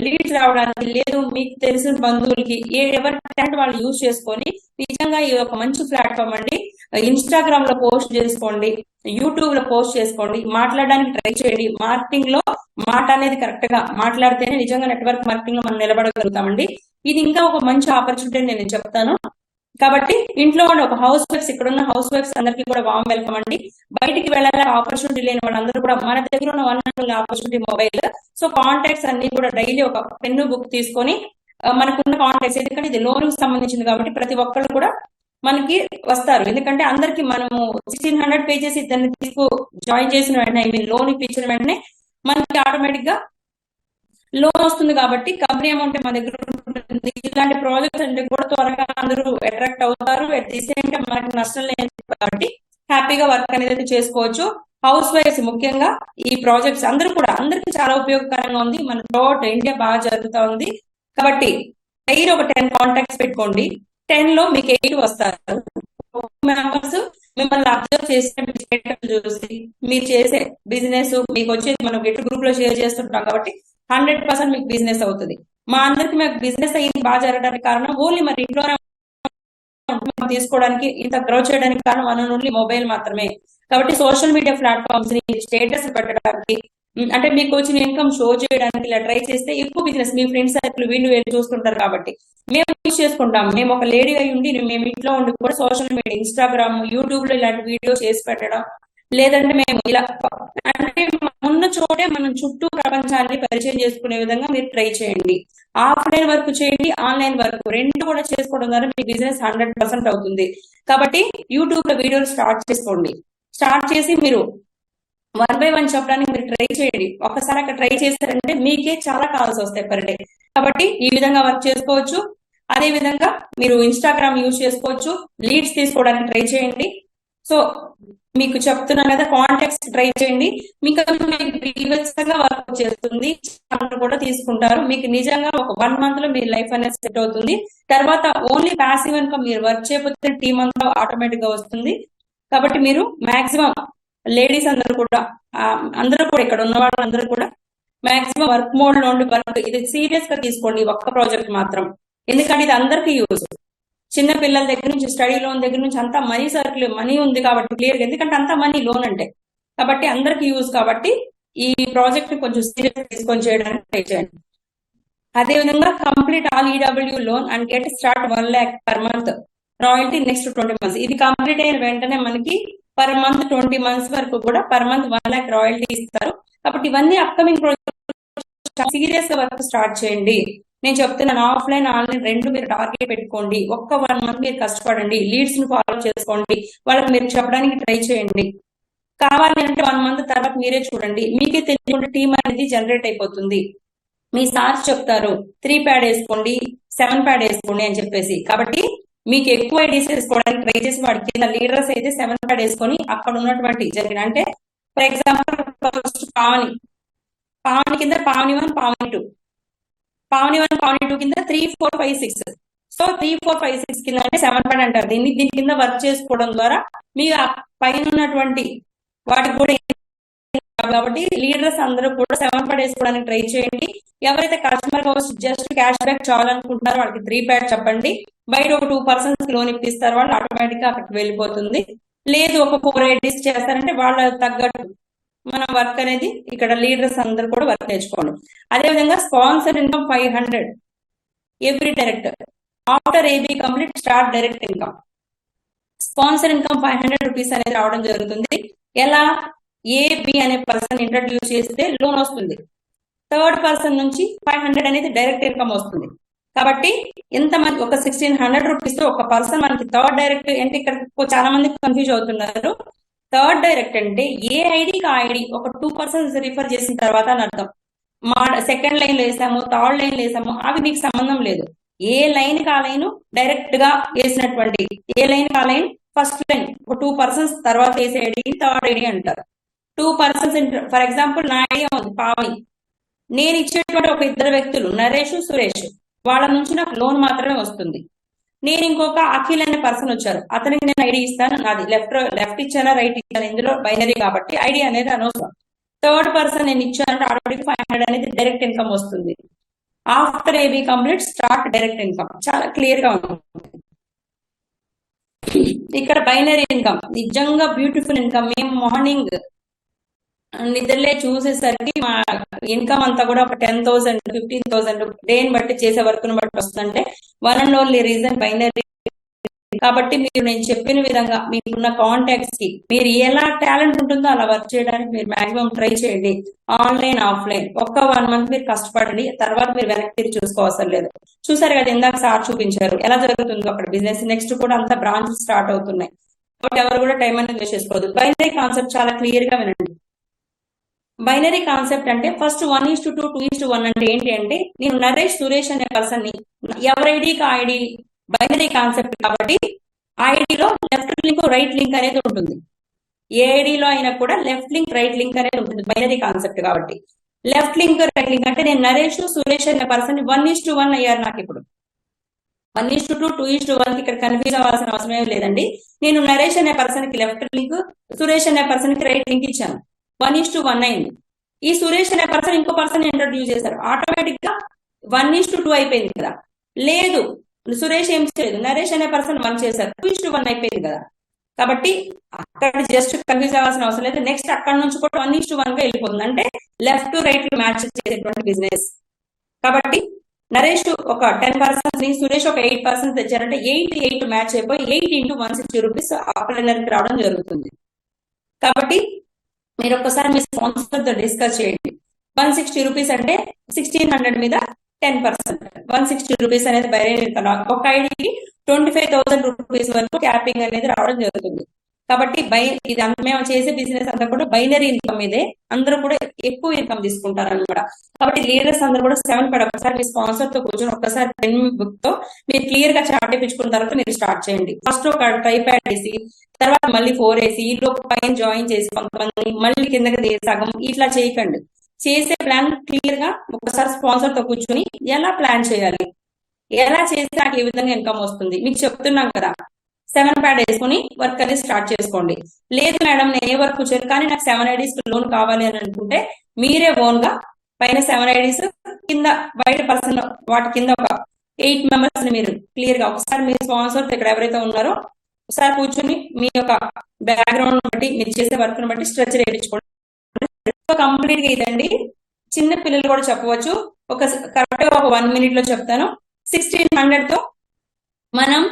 Speaker 1: లీడ్స్ రావడానికి లేదు, మీకు తెలిసిన బంధువులకి ఎవరి టాలెంట్ వాళ్ళు యూజ్ చేసుకొని నిజంగా ఇది ఒక మంచి ప్లాట్ఫామ్ అండి. ఇన్స్టాగ్రామ్ లో పోస్ట్ చేసుకోండి, యూట్యూబ్ లో పోస్ట్ చేసుకోండి, మాట్లాడడానికి ట్రై చేయండి. మార్కెటింగ్ లో మాట అనేది కరెక్ట్ గా మాట్లాడితేనే నిజంగా నెట్వర్క్ మార్కెటింగ్ లో మనం నిలబడగలుగుతామండి. ఇది ఇంకా ఒక మంచి ఆపర్చునిటీ నేను చెప్తాను. కాబట్టి ఇంట్లో ఉన్న ఒక హౌస్ వైఫ్స్, ఇక్కడ ఉన్న హౌస్ వైఫ్స్ అందరికీ కూడా వామ్ వెల్కమ్ అండి. బయటికి వెళ్ళాలి ఆపర్చునిటీ లేని వాళ్ళందరూ కూడా మన దగ్గర ఉన్న 1 ఆపర్చునిటీ మొబైల్. సో కాంటాక్ట్స్ అన్ని కూడా డైలీ ఒక పెన్ను బుక్ తీసుకొని మనకున్న కాంటాక్ట్స్, ఎందుకంటే ఇది లోన్ కి సంబంధించింది కాబట్టి ప్రతి ఒక్కళ్ళు కూడా మనకి వస్తారు. ఎందుకంటే అందరికి మనము 1,600 పే చేసి దాన్ని జాయిన్ చేసిన వెంటనే, ఐ మీన్ లోన్ ఇప్పించిన వెంటనే మనకి ఆటోమేటిక్ గా లోన్ వస్తుంది. కాబట్టి కంపెనీ అమౌంట్ మన దగ్గర ఉంటుంది. ఇలాంటి ప్రాజెక్ట్స్ అంటే కూడా త్వరగా అందరూ అట్రాక్ట్ అవుతారు. అట్ ది సేమ్ టైం మనకి నష్టం లేదు కాబట్టి హ్యాపీగా వర్క్ అనేది చేసుకోవచ్చు. హౌస్ వైఫ్స్ ముఖ్యంగా ఈ ప్రాజెక్ట్స్ అందరికీ చాలా ఉపయోగకరంగా ఉంది. మన త్రూఅవుట్ ఇండియా బాగా జరుగుతూ ఉంది. కాబట్టి డైలీ ఒక 10 కాంటాక్ట్స్ పెట్టుకోండి. 10 లో మీకు 8 వస్తారు. మెంబర్స్ మిమ్మల్ని అబ్జర్వ్ చేసి చూసి మీరు చేసే బిజినెస్ మీకు వచ్చేది మనం గెట్ గ్రూప్ లో షేర్ చేస్తుంటాం కాబట్టి 100% మీకు బిజినెస్ అవుతుంది. మా అందరికి మీకు బిజినెస్ అయ్యింది బాగా జరగడానికి కారణం ఓన్లీ మరి ఇంట్లోనే తీసుకోవడానికి, ఇంత గ్రో చేయడానికి కారణం వన్ అండ్ ఓన్లీ మొబైల్ మాత్రమే. కాబట్టి సోషల్ మీడియా ప్లాట్ఫామ్స్ ని స్టేటస్ పెట్టడానికి, అంటే మీకు వచ్చిన ఇన్కమ్ షో చేయడానికి ఇలా ట్రై చేస్తే ఎక్కువ బిజినెస్ మీ ఫ్రెండ్స్ సర్కిల్ వీళ్ళు చూస్తుంటారు. కాబట్టి మేము యూజ్ చేసుకుంటాం. మేము ఒక లేడీ అయి ఉండి మేము ఇంట్లో ఉండి కూడా సోషల్ మీడియా, ఇన్స్టాగ్రామ్, యూట్యూబ్ లో ఇలాంటి వీడియోస్ చేసి పెట్టడం, లేదంటే మేము ఇలా అంటే ఉన్న చోటే మనం చుట్టూ ప్రపంచాన్ని పరిచయం చేసుకునే విధంగా మీరు ట్రై చేయండి. ఆఫ్లైన్ వర్క్ చేయండి, ఆన్లైన్ వర్క్ రెండు కూడా చేసుకోవడం ద్వారా మీ బిజినెస్ 100% అవుతుంది. కాబట్టి యూట్యూబ్ లో వీడియోలు స్టార్ట్ చేసుకోండి. స్టార్ట్ చేసి మీరు 1 by 1 చెప్పడానికి మీరు ట్రై చేయండి. ఒకసారి అక్కడ ట్రై చేస్తారంటే మీకే చాలా కాల్స్ వస్తాయి పర్ డే. కాబట్టి ఈ విధంగా వర్క్ చేసుకోవచ్చు. అదే విధంగా మీరు ఇన్స్టాగ్రామ్ యూజ్ చేసుకోవచ్చు. లీడ్స్ తీసుకోవడానికి ట్రై చేయండి. సో మీకు చెప్తున్నాను కదా, కాంటాక్ట్స్ ట్రై చేయండి. మీకు వర్క్ చేస్తుంది, కూడా తీసుకుంటారు. మీకు నిజంగా ఒక 1 month లో మీ లైఫ్ అనేది సెట్ అవుతుంది. తర్వాత ఓన్లీ ప్యాసివ్ ఇన్కమ్ మీరు వర్క్ చేయకపోతే టీమ్ అంతా ఆటోమేటిక్ గా వస్తుంది. కాబట్టి మీరు మాక్సిమం లేడీస్ అందరూ కూడా ఇక్కడ ఉన్న వాళ్ళందరూ కూడా మాక్సిమం వర్క్ మోడ్ లో ఉండి వర్క్ ఇది సీరియస్ గా తీసుకోండి. ఒక్క ప్రాజెక్ట్ మాత్రం, ఎందుకంటే ఇది అందరికీ యూజ్. చిన్న పిల్లల దగ్గర నుంచి స్టడీ లోన్ దగ్గర నుంచి అంతా మనీ సర్కిల్ మనీ ఉంది కాబట్టి క్లియర్, ఎందుకంటే అంతా మనీ లోన్ అంటే, కాబట్టి అందరికి యూజ్. కాబట్టి ఈ ప్రాజెక్ట్ ని కొంచెం సీరియస్ తీసుకొని చేయడానికి ట్రై చేయండి. అదేవిధంగా complete all EW loan and get start 1 lakh per month royalty next 20 months. ఇది కంప్లీట్ అయిన వెంటనే మనకి పర్ మంత్ 20 months వరకు కూడా పర్ మంత్ 1 lakh రాయల్టీ ఇస్తారు. కాబట్టి ఇవన్నీ అప్కమింగ్ ప్రాజెక్ట్ సీరియస్ గా వర్క్ స్టార్ట్ చేయండి. నేను చెప్తున్నాను, ఆఫ్లైన్ ఆన్లైన్ రెండు మీరు టార్గెట్ పెట్టుకోండి. ఒక్క 1 month మీరు కష్టపడండి, లీడ్స్ ని ఫాలో చేసుకోండి, వాళ్ళకి మీరు చెప్పడానికి ట్రై చేయండి. కావాలి అంటే 1 month తర్వాత మీరే చూడండి, మీకే తెలియకుండా టీమ్ అనేది జనరేట్ అయిపోతుంది. మీ సార్స్ చెప్తారు 3 pad వేసుకోండి, 7 pad వేసుకోండి అని చెప్పేసి. కాబట్టి మీకు ఎక్కువ ఐడియాస్ వేసుకోవడానికి ట్రై చేసి వాడి కింద లీడర్స్ అయితే 7 pad వేసుకొని అక్కడ ఉన్నటువంటి జరిగిన, అంటే ఫర్ ఎగ్జాంపుల్ ఫస్ట్ పావని కింద పావని 1 పావని 2, పావని 1 పావని 2 కింద 3 4 5 6. సో 3 4 5 6 కింద అంటే 7 pad అంటారు. దీని కింద వర్క్ చేసుకోవడం ద్వారా మీరు ఆ పైన ఉన్నటువంటి వాటికి కూడా, కాబట్టి లీడర్స్ అందరూ కూడా 7 pad వేసుకోవడానికి ట్రై చేయండి. ఎవరైతే కస్టమర్ జస్ట్ క్యాష్ బ్యాక్ చాలనుకుంటారో వాళ్ళకి 3 pad చెప్పండి. బయట ఒక 2% లోన్ ఇప్పిస్తారు, వాళ్ళు ఆటోమేటిక్ గా అక్కడికి వెళ్ళిపోతుంది. లేదు ఒక 4 ఐడీస్ చేస్తారంటే వాళ్ళ తగ్గట్టు మన వర్క్ అనేది ఇక్కడ లీడర్స్ అందరూ కూడా వర్క్ నేర్చుకోండి. అదేవిధంగా sponsor income 500 every director after AB complete start direct income. Sponsor income 500 rupees అనేది రావడం జరుగుతుంది. ఎలా? ఏబి అనే పర్సన్ ఇంట్రడ్యూస్ చేస్తే లోన్ వస్తుంది, థర్డ్ పర్సన్ నుంచి 500 అనేది డైరెక్ట్ ఇన్కమ్ వస్తుంది. కాబట్టి ఎంతమంది ఒక 1600 రూపీస్ తో ఒక పర్సన్ మనకి థర్డ్ డైరెక్ట్ అంటే, ఇక్కడ చాలా మంది కన్ఫ్యూజ్ అవుతున్నారు. థర్డ్ డైరెక్ట్ అంటే ఏ ఐడికి ఆ ఐడి ఒక 2% రిఫర్ చేసిన తర్వాత అని అర్థం. మా సెకండ్ లైన్ లో వేసాము, థర్డ్ లైన్ లో వేసాము, అవి మీకు సంబంధం లేదు. ఏ లైన్ కా లైన్ డైరెక్ట్ గా వేసినటువంటి, ఏ లైన్ కా లైన్ ఫస్ట్ లైన్ ఒక 2% తర్వాత వేసే ఐడి థర్డ్ ఐడి అంటారు. 2% ఫర్ ఎగ్జాంపుల్ నా ఐడియా ఉంది పావని, నేను ఇచ్చేటువంటి ఒక 2 వ్యక్తులు నరేష్ సురేష్, వాళ్ళ నుంచి నాకు లోన్ మాత్రమే వస్తుంది. నేను ఇంకొక అఖిల్ అనే పర్సన్ వచ్చారు, అతనికి నేను ఐడి ఇస్తాను, నాది లెఫ్ట్ ఇచ్చానా రైట్ ఇచ్చాను, ఇందులో బైనరీ కాబట్టి ఐడి అనేది అనవసరం. థర్డ్ పర్సన్ నేను ఇచ్చానంటే ఆటోమేటిక్ 500 అనేది డైరెక్ట్ ఇన్కమ్ వస్తుంది. After AB complete start direct income. చాలా క్లియర్ గా ఉంటుంది. ఇక్కడ బైనరీ ఇన్కమ్ నిజంగా బ్యూటిఫుల్ ఇన్కమ్. మేము మార్నింగ్ నిద్రలే చూసేసరికి మా ఇన్కమ్ అంతా కూడా ఒక 10,000 15,000 డేని బట్టి చేసే వర్క్ ను బట్టి వస్తుందంటే one and only reason binary. కాబట్టి మీరు నేను చెప్పిన విధంగా మీకున్న కాంటాక్ట్స్ కి మీరు ఎలా టాలెంట్ ఉంటుందో అలా వర్క్ చేయడానికి మీరు మాక్సిమం ట్రై చేయండి. ఆన్లైన్ ఆఫ్లైన్ ఒక్క 1 month మీరు కష్టపడండి, తర్వాత మీరు వెనక్కి తిరిగి చూసుకోవసరం లేదు. చూసారు కదా ఇందాక సార్ చూపించారు ఎలా జరుగుతుందో అక్కడ బిజినెస్. నెక్స్ట్ కూడా అంతా బ్రాంచెస్ స్టార్ట్ అవుతున్నాయి, కాబట్టి ఎవరు కూడా టైం అనేది వేస్ట్ చేసుకోవద్దు. బైనరీ కాన్సెప్ట్ చాలా క్లియర్ గా వినండి. బైనరీ కాన్సెప్ట్ అంటే ఫస్ట్ 1:2 2:1 అంటే ఏంటి అంటే, నేను నరేష్ సురేష్ అనే పర్సన్ ని ఎవరి ఐడికి ఐడి బైనరీ కాన్సెప్ట్ కాబట్టి ఐడిలో లెఫ్ట్ లింక్ రైట్ లింక్ అనేది ఉంటుంది. ఏ ఐడిలో అయినా కూడా లెఫ్ట్ లింక్ రైట్ లింక్ అనేది ఉంటుంది బైనరీ కాన్సెప్ట్ కాబట్టి. లెఫ్ట్ లింక్ రైట్ లింక్ అంటే నేను నరేష్ సురేష్ అనే పర్సన్ 1:1 అయ్యారు నాకు ఇప్పుడు. 1:2 2:1 ఇక్కడ కన్ఫ్యూజ్ అవ్వాల్సిన అవసరం లేదండి. నేను నరేష్ అనే పర్సన్ కి లెఫ్ట్ లింక్, సురేష్ అనే పర్సన్ కి రైట్ లింక్ ఇచ్చాను, 1:1 అయింది. ఈ సురేష్ అనే పర్సన్ ఇంకో పర్సన్ ఇంట్రడ్యూస్ చేశారు, ఆటోమేటిక్ గా 1:2 అయిపోయింది కదా. లేదు సురేష్ ఏం చేయలేదు, నరేష్ అనే పర్సన్ 1 చేశారు, 2:1 అయిపోయింది కదా. కాబట్టి అక్కడ జస్ట్ కన్ఫ్యూజ్ అవ్వాల్సిన అవసరం లేదు. నెక్స్ట్ అక్కడ నుంచి కూడా 1:1 గా వెళ్ళిపోతుంది. అంటే లెఫ్ట్ రైట్ మ్యాచ్ చేసేటువంటి బిజినెస్. కాబట్టి నరేష్ ఒక 10% ని, సురేష్ ఒక 8% తెచ్చారంటే 8 మ్యాచ్ అయిపోయి 8 into 160 రూపీస్ ఆపరేటర్కి రావడం జరుగుతుంది. కాబట్టి మీరు ఒక్కసారి మీ స్పాన్సర్ తో డిస్కస్ చేయండి. 160 రూపీస్ అంటే 1600 మీద 10%, 160 రూపీస్ అనేది బైనరీ ఒక ఐడికి 25,000 రూపీస్ వరకు క్యాపింగ్ అనేది రావడం జరుగుతుంది. కాబట్టి ఇది మేము చేసే బిజినెస్ అంతా కూడా బైనరీ ఇన్కమ్ మీదే, అందరూ కూడా ఎక్కువ ఇన్కమ్ తీసుకుంటారు అనమాట. కాబట్టి లీడర్స్ అందరూ కూడా 7 pad ఒకసారి మీ స్పాన్సర్ తో కూర్చొని ఒక్కసారి పెన్ బుక్ తో మీరు క్లియర్ గా చార్ట్ వేయించుకున్న తర్వాత మీరు స్టార్ట్ చేయండి. ఫస్ట్ ఒక ట్రైప్యాడ్ వేసి, తర్వాత మళ్ళీ 4 వేసి, ఈ లోపు పైన జాయిన్ చేసి కొంతమంది మళ్ళీ కిందకి సగం ఇట్లా చేయకండి. చేసే ప్లాన్ క్లియర్ గా ఒకసారి స్పాన్సర్ తో కూర్చొని ఎలా ప్లాన్ చేయాలి, ఎలా చేస్తే నాకు ఏ విధంగా ఇన్కమ్ వస్తుంది మీకు చెప్తున్నాం కదా. 7 pad వేసుకుని వర్క్ అనేది స్టార్ట్ చేసుకోండి. లేదు మేడం నేను ఏ వర్క్ చేయను కానీ నాకు 7 IDs లోన్ కావాలి అని అనుకుంటే మీరే ఓన్ గా పైన 7 IDs కింద బయట పర్సన్ వాటి కింద ఒక 8 మెంబర్స్ ని మీరు క్లియర్ గా ఒకసారి మీ స్పాన్సర్ ఇక్కడ ఎవరైతే ఉన్నారో ఒకసారి కూర్చొని మీ యొక్క బ్యాక్గ్రౌండ్ బట్టి మీరు చేసే వర్క్ ని బట్టి స్ట్రక్చర్ వేయించుకోండి. కంప్లీట్ గా ఇదండి. చిన్న పిల్లలు కూడా చెప్పవచ్చు. కరెక్ట్ గా ఒక 1 minute లో చెప్తాను. 1600 తో మనం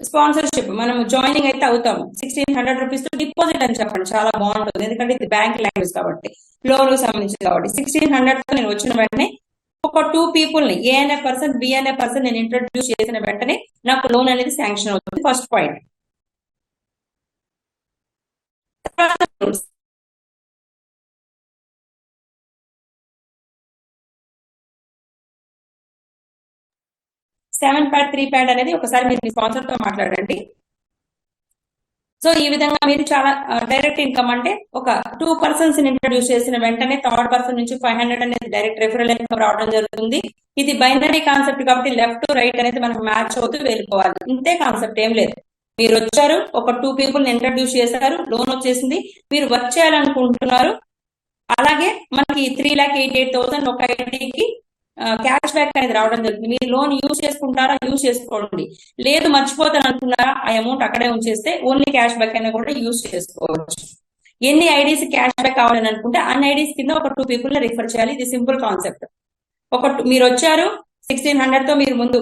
Speaker 1: స్పాన్సర్షిప్ మనం జాయినింగ్ అయితే అవుతాము. 1600 రూపీస్ తో డిపాజిట్ అని చెప్పండి, చాలా బాగుంటుంది. ఎందుకంటే ఇది బ్యాంక్ లాంగ్వేజ్ కాబట్టి, లోన్ సంబంధించి కాబట్టి 1600 తో నేను వచ్చిన వెంటనే ఒక 2 people ని ఏ అనే పర్సన్ బి అనే పర్సన్ నేను ఇంట్రొడ్యూస్ చేసిన వెంటనే నాకు లోన్ అనేది శాంక్షన్ అవుతుంది. First point. Seven pad 3 pad అనేది ఒకసారి మీరు మీ స్పాన్సర్ తో మాట్లాడండి. సో ఈ విధంగా మీరు చాలా డైరెక్ట్ ఇన్కమ్ అంటే ఒక 2 persons ని ఇంట్రడ్యూస్ చేసిన వెంటనే థర్డ్ పర్సన్ నుంచి 500 అనేది డైరెక్ట్ రెఫరల్ ఇన్కమ్ రావడం జరుగుతుంది. ఇది బైనరీ కాన్సెప్ట్ కాబట్టి లెఫ్ట్ రైట్ అనేది మనకు మ్యాచ్ అవుతూ వెళ్ళిపోవాలి. ఇంతే కాన్సెప్ట్, ఏం లేదు. మీరు వచ్చారు, ఒక 2 people ని ఇంట్రడ్యూస్ చేశారు, లోన్ వచ్చేసింది, మీరు వర్క్ చేయాలనుకుంటున్నారు. అలాగే మనకి 3,88,000 ఒక ఐడికి క్యాష్ బ్యాక్ అనేది రావడం జరుగుతుంది. మీరు లోన్ యూజ్ చేసుకుంటారా, యూజ్ చేసుకోండి. లేదు మర్చిపోతాను అనుకున్నారా, ఆ అమౌంట్ అక్కడే ఉంచేస్తే ఓన్లీ క్యాష్ బ్యాక్ అయినా కూడా యూజ్ చేసుకోవచ్చు. ఎన్ని ఐడీస్ క్యాష్ బ్యాక్ కావాలని అనుకుంటే అన్ని ఐడీస్ కింద ఒక 2 people రిఫర్ చేయాలి. ఇది సింపుల్ కాన్సెప్ట్. మీరు వచ్చారు 1600 తో మీరు ముందు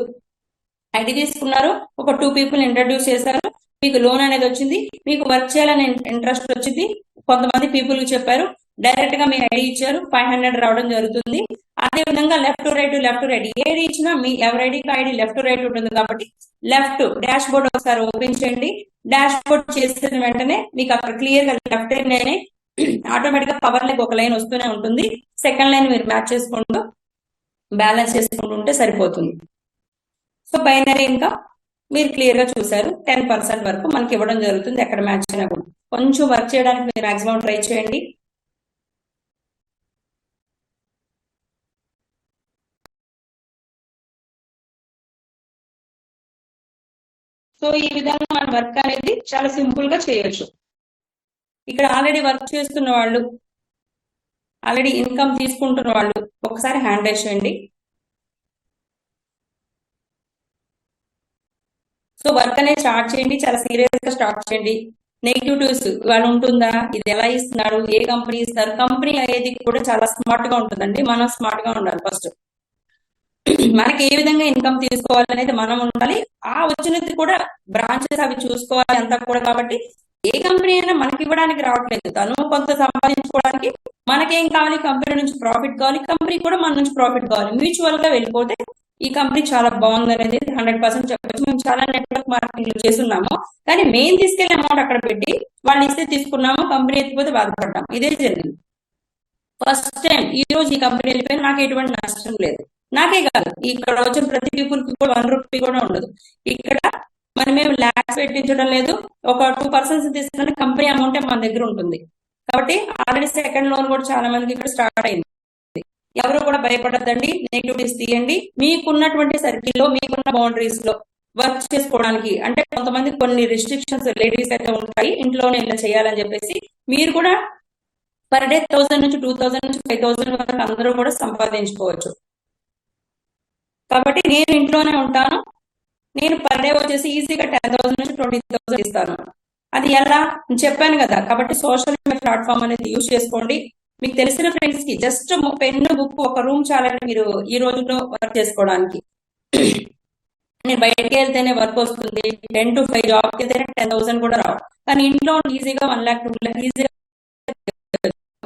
Speaker 1: ఐడి తీసుకున్నారు, ఒక 2 people ఇంట్రడ్యూస్ చేశారు, మీకు లోన్ అనేది వచ్చింది, మీకు వర్క్ చేయాలని ఇంట్రెస్ట్ వచ్చింది, కొంతమంది పీపుల్ కి చెప్పారు, డైరెక్ట్ గా మీ ఐడి ఇచ్చారు, 500 రావడం జరుగుతుంది. అదే విధంగా లెఫ్ట్ రైట్ ఏది ఇచ్చినా మీ ఎవరి ఐడికి ఐడి లెఫ్ట్ రైట్ ఉంటుంది కాబట్టి లెఫ్ట్ డాష్ బోర్డ్ ఒకసారి ఓపెన్ చేయండి. డాష్ బోర్డ్ చేసిన వెంటనే మీకు అక్కడ క్లియర్ గా లెఫ్ట్ లైన్ ఆటోమేటిక్ గా పవర్ లైక్ ఒక లైన్ వస్తూనే ఉంటుంది. సెకండ్ లైన్ మీరు మ్యాచ్ చేసుకుంటూ బ్యాలెన్స్ చేసుకుంటూ ఉంటే సరిపోతుంది. సో బైనరీ ఇన్కమ్ మీరు క్లియర్ గా చూసారు. 10% వరకు మనకి ఇవ్వడం జరుగుతుంది. ఎక్కడ మ్యాచ్ అయినా కూడా కొంచెం వర్క్ చేయడానికి మీరు మాక్సిమం ట్రై చేయండి. సో ఈ విధంగా మన వర్క్ అనేది చాలా సింపుల్ గా చేయొచ్చు. ఇక్కడ ఆల్రెడీ వర్క్ చేస్తున్న వాళ్ళు, ఆల్రెడీ ఇన్కమ్ తీసుకుంటున్న వాళ్ళు ఒకసారి హ్యాండ్ రైజ్ చేయండి. సో వర్క్ అనేది స్టార్ట్ చేయండి, చాలా సీరియస్ గా స్టార్ట్ చేయండి. నెగిటివ్స్ వాళ్ళు ఉంటుందా, ఇది ఎలా ఇస్తున్నారు, ఏ కంపెనీ ఇస్తారు, కంపెనీ అనేది కూడా చాలా స్మార్ట్ గా ఉంటుందండి. మనం స్మార్ట్ గా ఉండాలి. ఫస్ట్ మనకి ఏ విధంగా ఇన్కమ్ తీసుకోవాలి అనేది మనం ఉండాలి. ఆ వచ్చినది కూడా బ్రాంచెస్ అవి చూసుకోవాలి అంతా కూడా. కాబట్టి ఏ కంపెనీ అయినా మనకి ఇవ్వడానికి రావట్లేదు, తను కొంత సంపాదించుకోవడానికి. మనకేం కావాలి, కంపెనీ నుంచి ప్రాఫిట్ కావాలి, కంపెనీ కూడా మన నుంచి ప్రాఫిట్ కావాలి. మ్యూచువల్ గా వెళ్ళిపోతే ఈ కంపెనీ చాలా బాగుంది అనేది 100% చెప్పచ్చు. మేము చాలా నెట్వర్క్ మార్కెటింగ్ చేస్తున్నాము, కానీ మేము తీసుకెళ్లే అమౌంట్ అక్కడ పెట్టి వాళ్ళు ఇస్తే తీసుకున్నాము, కంపెనీ ఎత్తిపోతే బాధపడ్డాము. ఇదే జరిగింది ఫస్ట్ టైం. ఈ రోజు ఈ కంపెనీ వెళ్ళిపోయినా నాకు ఎటువంటి నష్టం లేదు. నాకే కాదు, ఇక్కడ వచ్చిన ప్రతి పీపుల్ కి కూడా 1 రూపీ కూడా ఉండదు. ఇక్కడ మేము ల్యాక్స్ పెట్టించడం లేదు. ఒక 2 persons తీసుకుంటే కంపెనీ అమౌంట్ మన దగ్గర ఉంటుంది. కాబట్టి ఆల్రెడీ సెకండ్ లోన్ కూడా చాలా మందికి ఇక్కడ స్టార్ట్ అయింది. ఎవరు కూడా భయపడద్దండి, నెగిటివిటీస్ తీయండి. మీకున్నటువంటి సర్కిల్లో, మీకున్న బౌండరీస్ లో వర్క్ చేసుకోవడానికి. అంటే కొంతమంది కొన్ని రిస్ట్రిక్షన్స్ లేడీస్ అయితే ఉంటాయి, ఇంట్లోనే ఇలా చేయాలని చెప్పేసి. మీరు కూడా పర్ డే 1000 నుంచి 2000 నుంచి 5000 వరకు అందరూ కూడా సంపాదించుకోవచ్చు. కాబట్టి నేను ఇంట్లోనే ఉంటాను, నేను పర్ డే వచ్చేసి ఈజీగా 10,000 నుంచి 20,000 ఇస్తాను. అది ఎలా చెప్పాను కదా. కాబట్టి సోషల్ మీడియా ప్లాట్ఫామ్ అనేది యూజ్ చేసుకోండి. మీకు తెలిసిన ఫ్రెండ్స్ కి జస్ట్ పెన్ బుక్ ఒక రూమ్ చాలండి మీరు ఈ రోజుల్లో వర్క్ చేసుకోవడానికి. నేను బయటకి వెళ్తేనే వర్క్ వస్తుంది, 10 to 5 జాబ్కి వెళ్తేనే 10,000 కూడా రావు. కానీ ఇంట్లో ఈజీగా 1 lakh 2 lakh ఈజీగా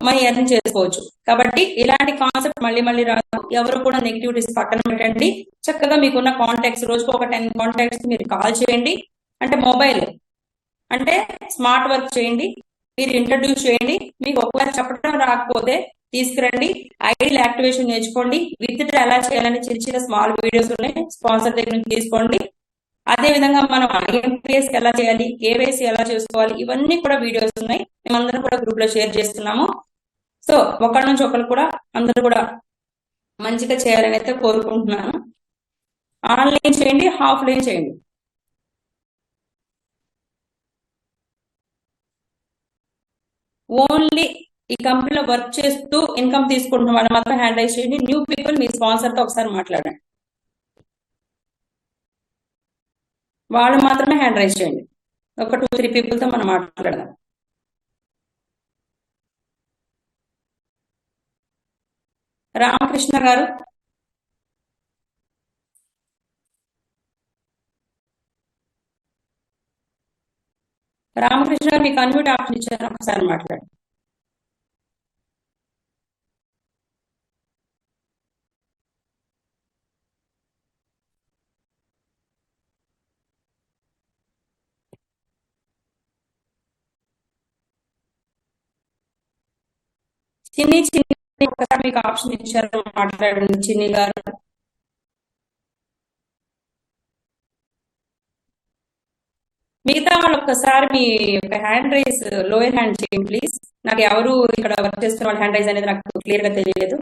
Speaker 1: మనీ ఎర్న్ చేసుకోవచ్చు. కాబట్టి ఇలాంటి కాన్సెప్ట్ మళ్ళీ రాదు. ఎవరు కూడా నెగిటివిటీస్ పక్కన పెట్టండి. చక్కగా మీకున్న కాంటాక్ట్స్, రోజుకు ఒక 10 కాంటాక్ట్స్ మీరు కాల్ చేయండి. అంటే మొబైల్ అంటే స్మార్ట్ వర్క్ చేయండి, మీరు ఇంట్రడ్యూస్ చేయండి. మీకు ఒకవేళ చెప్పడం రాకపోతే తీసుకురండి, ఐడీలు యాక్టివేషన్ నేర్చుకోండి, విత్ డ్రా ఎలా చేయాలని చిన్న స్మాల్ వీడియోస్ ఉన్నాయి, స్పాన్సర్ దగ్గర నుంచి తీసుకోండి. అదే విధంగా మనం IMPS ఎలా చేయాలి, KYC ఎలా చేసుకోవాలి, ఇవన్నీ కూడా వీడియోస్ ఉన్నాయి. మేమందరం కూడా గ్రూప్ లో షేర్ చేస్తున్నాము. సో ఒకరి నుంచి ఒకరు కూడా అందరూ కూడా మంచిగా చేయాలని అయితే కోరుకుంటున్నాను. ఆన్లైన్ చేయండి, ఆఫ్లైన్ చేయండి. ఓన్లీ ఈ కంపెనీలో వర్క్ చేస్తూ ఇన్కమ్ తీసుకుంటున్న వాళ్ళు మాత్రం హ్యాండ్ రైజ్ చేయండి. న్యూ పీపుల్ మీ స్పాన్సర్ తో ఒకసారి మాట్లాడండి. వాళ్ళు మాత్రమే హ్యాండ్ రైజ్ చేయండి. ఒక 2-3 people తో మనం మాట్లాడదాం. రామకృష్ణ గారు, రామకృష్ణ గారు మీకు అన్మ్యూట్ ఆప్షన్ ఇచ్చారు, ఒకసారి మాట్లాడండి. చిన్ని చిన్ని ఒకసారి మీకు ఆప్షన్ ఇచ్చారు, మాట్లాడండి చిన్ని గారు. మిగతా వాళ్ళు ఒక్కసారి మీ యొక్క హ్యాండ్ రైజ్ లోయర్ హ్యాండ్ చేయండి ప్లీజ్. నాకు ఎవరు ఇక్కడ వర్క్ చేస్తున్న వాళ్ళ హ్యాండ్ రైజ్ అనేది నాకు క్లియర్ గా తెలియలేదు.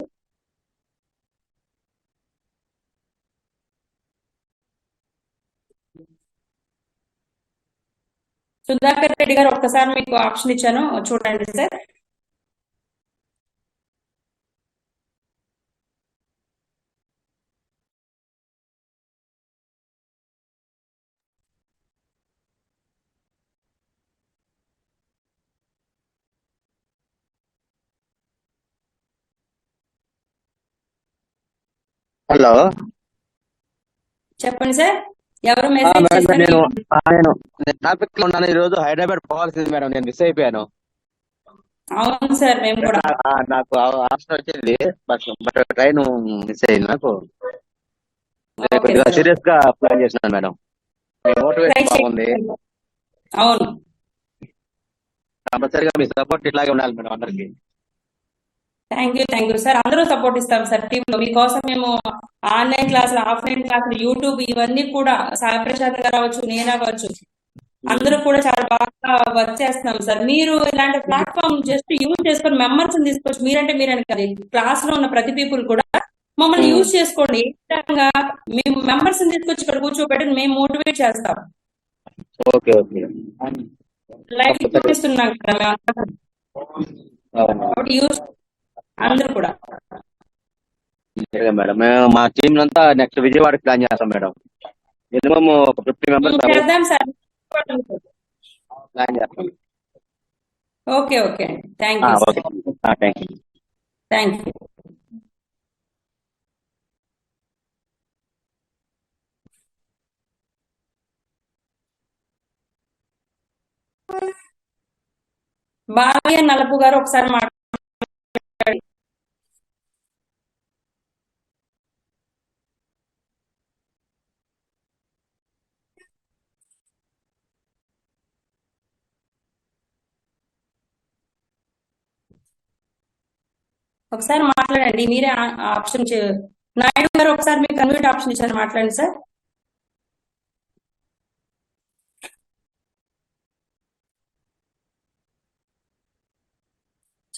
Speaker 1: సుధాకర్ రెడ్డి గారు ఒక్కసారి మీకు ఆప్షన్ ఇచ్చాను, చూడండి సార్.
Speaker 3: హలో
Speaker 1: చెప్పండి సార్, ఎవరు మెసేజ్
Speaker 3: మేడం
Speaker 1: చేశారు?
Speaker 3: నేను ట్రాఫిక్ లో ఉన్నాను. ఈ రోజు హైదరాబాద్ పోవాల్సింది మేడం, నేను మిస్ అయిపోయాను.
Speaker 1: అవును సార్, మేము కూడా.
Speaker 3: నాకు ఆప్షన్ వచ్చింది, బట్ ట్రైన్ మిస్ అయింది. నాకు కొద్దిగా సీరియస్ గా ప్లాన్ చేసినాను మేడం. మీ మోటివేషన్ బాగుంది.
Speaker 1: అవును,
Speaker 3: కంపల్సరీగా మీ సపోర్ట్ ఇట్లాగే ఉండాలి మేడం అందరికి.
Speaker 1: Thank you sir. అందరూ సపోర్ట్ ఇస్తాం సార్ టీమ్ లో మీకోసం. మేము ఆన్లైన్ క్లాసులు, ఆఫ్లైన్ క్లాసులు, యూట్యూబ్ ఇవన్నీ కూడా సాయి ప్రసాద్ గారు అవ్వచ్చు, నేనా కావచ్చు, అందరూ కూడా చాలా బాగా వర్క్ చేస్తున్నాం సార్. మీరు ఇలాంటి ప్లాట్ఫామ్ జస్ట్ యూజ్ చేసుకొని మెంబర్స్ తీసుకొచ్చి, మీరంటే కదా, క్లాస్ లో ఉన్న ప్రతి పీపుల్ కూడా మమ్మల్ని యూజ్ చేసుకోండి. ఏ విధంగా మేము మెంబర్స్ తీసుకొచ్చి ఇక్కడ కూర్చోబెట్టి మేము మోటివేట్ చేస్తాం.
Speaker 3: ఓకే
Speaker 1: లైఫ్ చూపిస్తున్నాం కదా మేము, యూజ్ అందరూ కూడా.
Speaker 3: మేడం మా టీం అంతా నెక్స్ట్ విజయవాడకి ప్లాన్ చేస్తాం మేడం. మినిమం ఒక 50 మెంబర్స్
Speaker 1: చేద్దాం సార్,
Speaker 3: ప్లాన్ చేస్తాం.
Speaker 1: Okay thank you. బాలయ్య నలుపు గారు ఒకసారి మాట్లాడండి. ఒకసారి మాట్లాడండి, మీరే ఆప్షన్. నాయుడు గారు ఒకసారి మీకు అన్మ్యూట్ ఆప్షన్ ఇచ్చారు, మాట్లాడండి సార్.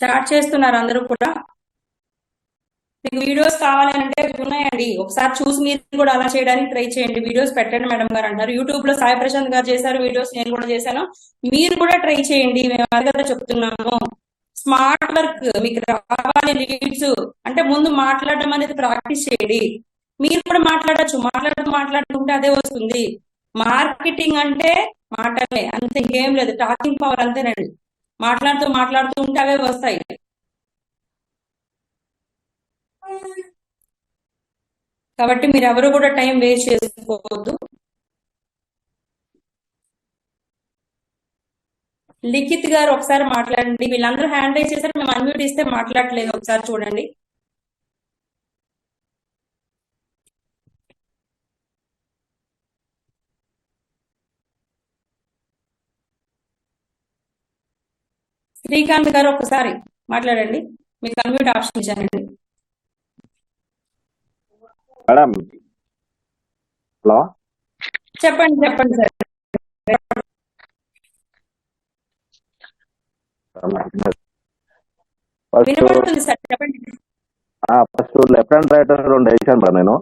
Speaker 1: చాట్ చేస్తున్నారు అందరూ కూడా. మీకు వీడియోస్ కావాలంటే ఉన్నాయండి, ఒకసారి చూసి మీరు కూడా అలా చేయడానికి ట్రై చేయండి. వీడియోస్ పెట్టండి మేడం గారు అంటారు. యూట్యూబ్ లో సాయి ప్రశాంత్ గారు చేశారు వీడియోస్, నేను కూడా చేశాను. మీరు కూడా ట్రై చేయండి, మేము అదే కదా చెప్తున్నాము. స్మార్ట్ వర్క్ మీకు రావాలి. లీడ్స్ అంటే ముందు మాట్లాడడం అనేది ప్రాక్టీస్ చేయండి. మీరు కూడా మాట్లాడుతుంటే అదే వస్తుంది. మార్కెటింగ్ అంటే మాటలే అంతే, ఇంకేం లేదు. టాకింగ్ పవర్ అంతేనండి. మాట్లాడుతూ ఉంటే అవే వస్తాయి. కాబట్టి మీరు ఎవరు కూడా టైం వేస్ట్ చేసుకోవద్దు. లిఖిత్ గారు ఒకసారి మాట్లాడండి. వీళ్ళందరూ హ్యాండ్ రైజ్ చేశారు, మేము అన్మ్యూట్ ఇస్తే మాట్లాడలేదు. ఒకసారి చూడండి. శ్రీకాంత్ గారు ఒకసారి మాట్లాడండి, మీకు అన్మ్యూట్ ఆప్షన్ ఇచ్చానండి.
Speaker 3: మేడం హలో
Speaker 1: చెప్పండి సార్. వినపడుతుంది సార్, చెప్పండి.
Speaker 3: First left hand right hand 2 వేసాను మేడం నేను.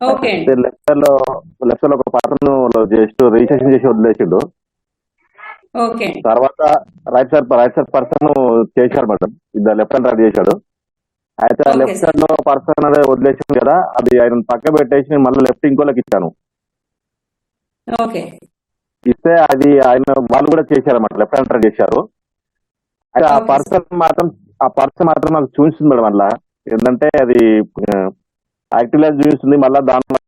Speaker 1: ఓకే,
Speaker 3: లెఫ్ట్ లో ఒక పర్సన్ జస్ట్ రిజిస్ట్రేషన్ చేసి వదిలేసిండు.
Speaker 1: ఓకే.
Speaker 3: తర్వాత రైట్ సైడ్ పర్సన్ చేశాడు మేడం, ఇద్దరు లెఫ్ట్ హ్యాండ్ రైట్ చేశాడు. అయితే ఆ లెఫ్ట్ సైడ్ లో పర్సన్ అదే వదిలేసాను కదా, అది ఆయన పక్క పెట్టేసి మళ్ళీ లెఫ్ట్ ఇంకోళ్ళకి ఇచ్చాను.
Speaker 1: ఓకే.
Speaker 4: ఇస్తే అది ఆయన వాళ్ళు కూడా చేశారన్నమాట, లెఫ్ట్ హ్యాండ్ ట్రై చేశారు. అయితే ఆ
Speaker 1: ఓకే సార్.
Speaker 4: పర్సన్ మాత్రం నాకు చూపిస్తుంది మేడం. అలా ఏంటంటే అది యాక్టివ్ చూపిస్తుంది. మళ్ళీ దాని